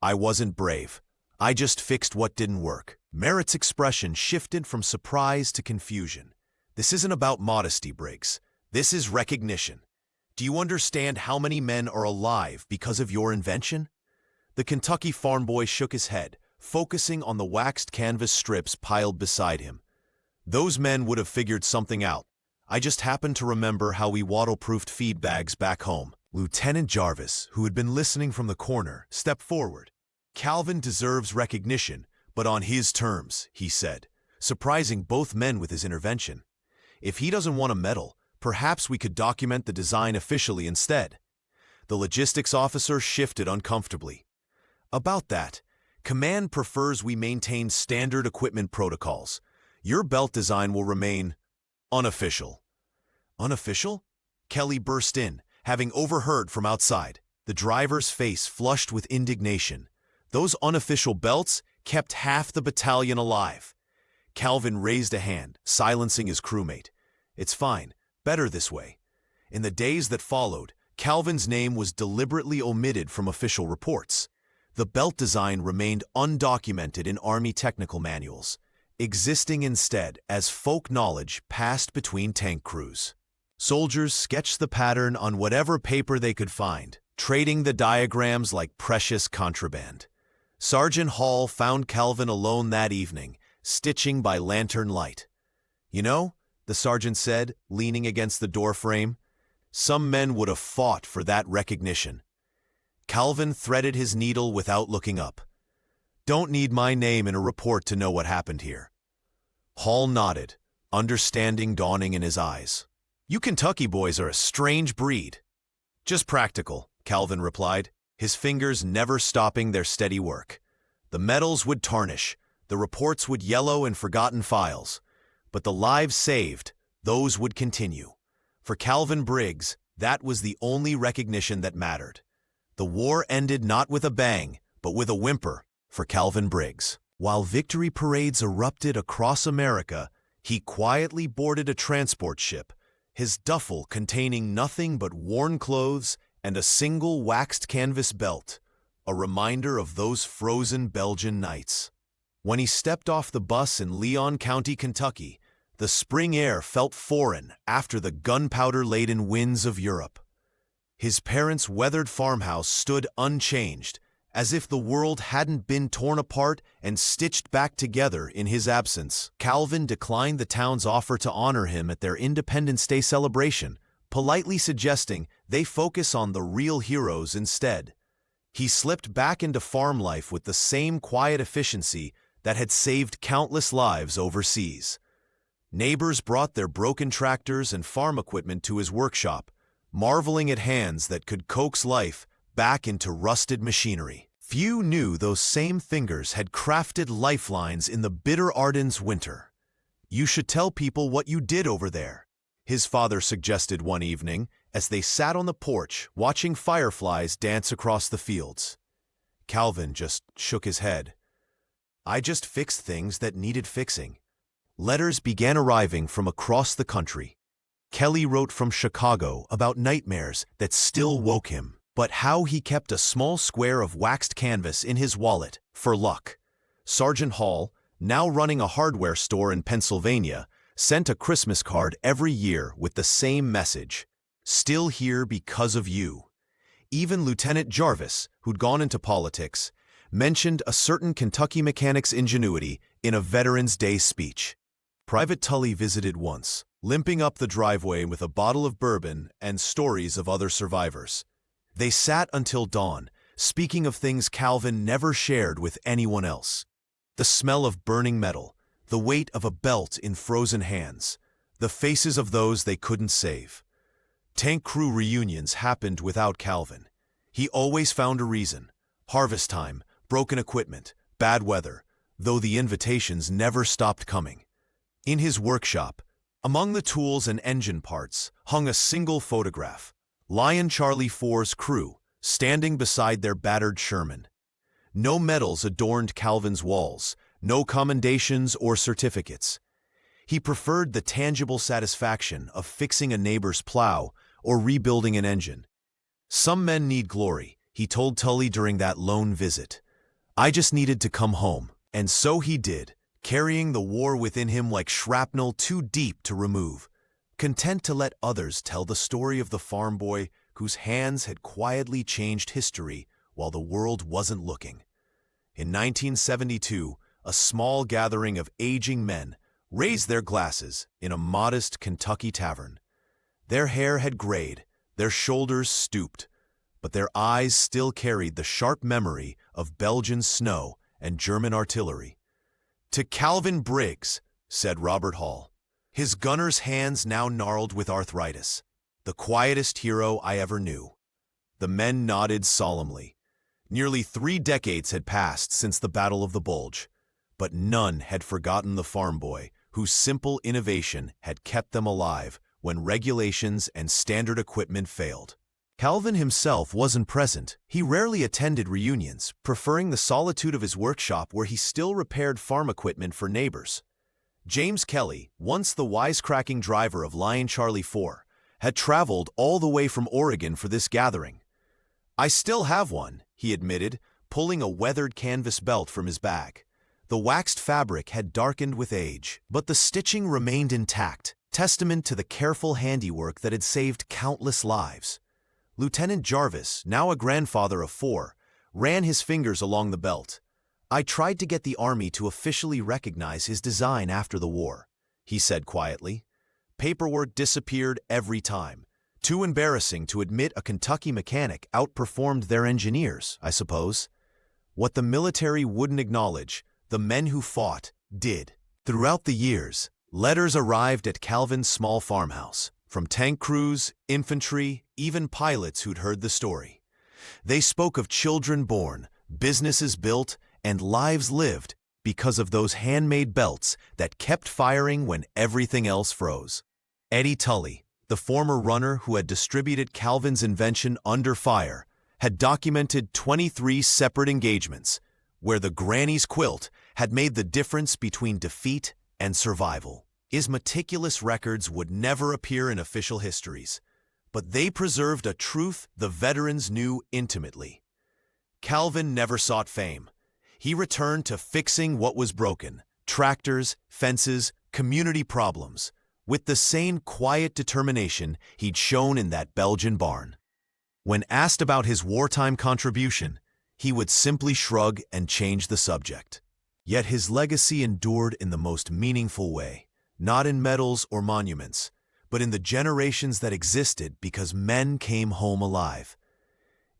"I wasn't brave. I just fixed what didn't work." Merritt's expression shifted from surprise to confusion. "This isn't about modesty, Briggs. This is recognition. Do you understand how many men are alive because of your invention?" The Kentucky farm boy shook his head, focusing on the waxed canvas strips piled beside him. "Those men would have figured something out. I just happened to remember how we waterproofed feed bags back home." Lieutenant Jarvis, who had been listening from the corner, stepped forward. "Calvin deserves recognition, but on his terms," he said, surprising both men with his intervention. "If he doesn't want a medal, perhaps we could document the design officially instead." The logistics officer shifted uncomfortably. "About that, Command prefers we maintain standard equipment protocols. Your belt design will remain unofficial." "Unofficial?" Kelly burst in, having overheard from outside. The driver's face flushed with indignation. Those unofficial belts kept half the battalion alive. Calvin raised a hand, silencing his crewmate. "It's fine. Better this way." In the days that followed, Calvin's name was deliberately omitted from official reports. The belt design remained undocumented in Army technical manuals, existing instead as folk knowledge passed between tank crews. Soldiers sketched the pattern on whatever paper they could find, trading the diagrams like precious contraband. Sergeant Hall found Calvin alone that evening, stitching by lantern light. "You know," the sergeant said, leaning against the doorframe, "some men would have fought for that recognition." Calvin threaded his needle without looking up. "Don't need my name in a report to know what happened here." Hall nodded, understanding dawning in his eyes. "You Kentucky boys are a strange breed." "Just practical," Calvin replied, his fingers never stopping their steady work. The medals would tarnish, the reports would yellow in forgotten files, but the lives saved, those would continue. For Calvin Briggs, that was the only recognition that mattered. The war ended not with a bang, but with a whimper for Calvin Briggs. While victory parades erupted across America, he quietly boarded a transport ship, his duffel containing nothing but worn clothes and a single waxed canvas belt, a reminder of those frozen Belgian nights. When he stepped off the bus in Leon County, Kentucky, the spring air felt foreign after the gunpowder-laden winds of Europe. His parents' weathered farmhouse stood unchanged, as if the world hadn't been torn apart and stitched back together in his absence. Calvin declined the town's offer to honor him at their Independence Day celebration, politely suggesting they focus on the real heroes instead. He slipped back into farm life with the same quiet efficiency that had saved countless lives overseas. Neighbors brought their broken tractors and farm equipment to his workshop, marveling at hands that could coax life back into rusted machinery. Few knew those same fingers had crafted lifelines in the bitter Ardennes winter. "You should tell people what you did over there," his father suggested one evening as they sat on the porch watching fireflies dance across the fields. Calvin just shook his head. "I just fixed things that needed fixing." Letters began arriving from across the country. Kelly wrote from Chicago about nightmares that still woke him, but how he kept a small square of waxed canvas in his wallet for luck. Sergeant Hall, now running a hardware store in Pennsylvania, sent a Christmas card every year with the same message: "Still here because of you." Even Lieutenant Jarvis, who'd gone into politics, mentioned a certain Kentucky mechanic's ingenuity in a Veterans Day speech. Private Tully visited once, limping up the driveway with a bottle of bourbon and stories of other survivors. They sat until dawn, speaking of things Calvin never shared with anyone else. The smell of burning metal, the weight of a belt in frozen hands, the faces of those they couldn't save. Tank crew reunions happened without Calvin. He always found a reason: harvest time, broken equipment, bad weather, though the invitations never stopped coming. In his workshop, among the tools and engine parts, hung a single photograph: Lion Charlie 4's crew, standing beside their battered Sherman. No medals adorned Calvin's walls, no commendations or certificates. He preferred the tangible satisfaction of fixing a neighbor's plow or rebuilding an engine. Some men need glory, he told Tully during that lone visit. I just needed to come home, and so he did, carrying the war within him like shrapnel too deep to remove, content to let others tell the story of the farm boy whose hands had quietly changed history while the world wasn't looking. In 1972, a small gathering of aging men raised their glasses in a modest Kentucky tavern. Their hair had grayed, their shoulders stooped, but their eyes still carried the sharp memory of Belgian snow and German artillery. "To Calvin Briggs," said Robert Hall, his gunner's hands now gnarled with arthritis, "the quietest hero I ever knew." The men nodded solemnly. Nearly 3 decades had passed since the Battle of the Bulge, but none had forgotten the farm boy whose simple innovation had kept them alive when regulations and standard equipment failed. Calvin himself wasn't present. He rarely attended reunions, preferring the solitude of his workshop where he still repaired farm equipment for neighbors. James Kelly, once the wisecracking driver of Lion Charlie 4, had traveled all the way from Oregon for this gathering. "I still have one," he admitted, pulling a weathered canvas belt from his bag. The waxed fabric had darkened with age, but the stitching remained intact, testament to the careful handiwork that had saved countless lives. Lieutenant Jarvis, now a grandfather of 4, ran his fingers along the belt. "I tried to get the Army to officially recognize his design after the war," he said quietly. "Paperwork disappeared every time. Too embarrassing to admit a Kentucky mechanic outperformed their engineers, I suppose. What the military wouldn't acknowledge, the men who fought did." Throughout the years, letters arrived at Calvin's small farmhouse, from tank crews, infantry, even pilots who'd heard the story. They spoke of children born, businesses built, and lives lived because of those handmade belts that kept firing when everything else froze. Eddie Tully, the former runner who had distributed Calvin's invention under fire, had documented 23 separate engagements where the granny's quilt had made the difference between defeat and survival. His meticulous records would never appear in official histories, but they preserved a truth the veterans knew intimately. Calvin never sought fame. He returned to fixing what was broken: tractors, fences, community problems, with the same quiet determination he'd shown in that Belgian barn. When asked about his wartime contribution, he would simply shrug and change the subject. Yet his legacy endured in the most meaningful way, not in medals or monuments, but in the generations that existed because men came home alive.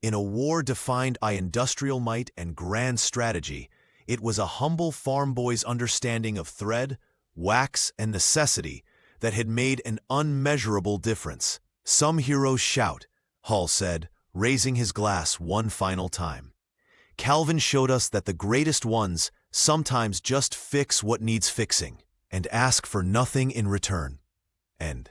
In a war defined by industrial might and grand strategy, it was a humble farm boy's understanding of thread, wax, and necessity that had made an unmeasurable difference. "Some heroes shout," Hall said, raising his glass one final time. "Calvin showed us that the greatest ones sometimes just fix what needs fixing and ask for nothing in return." And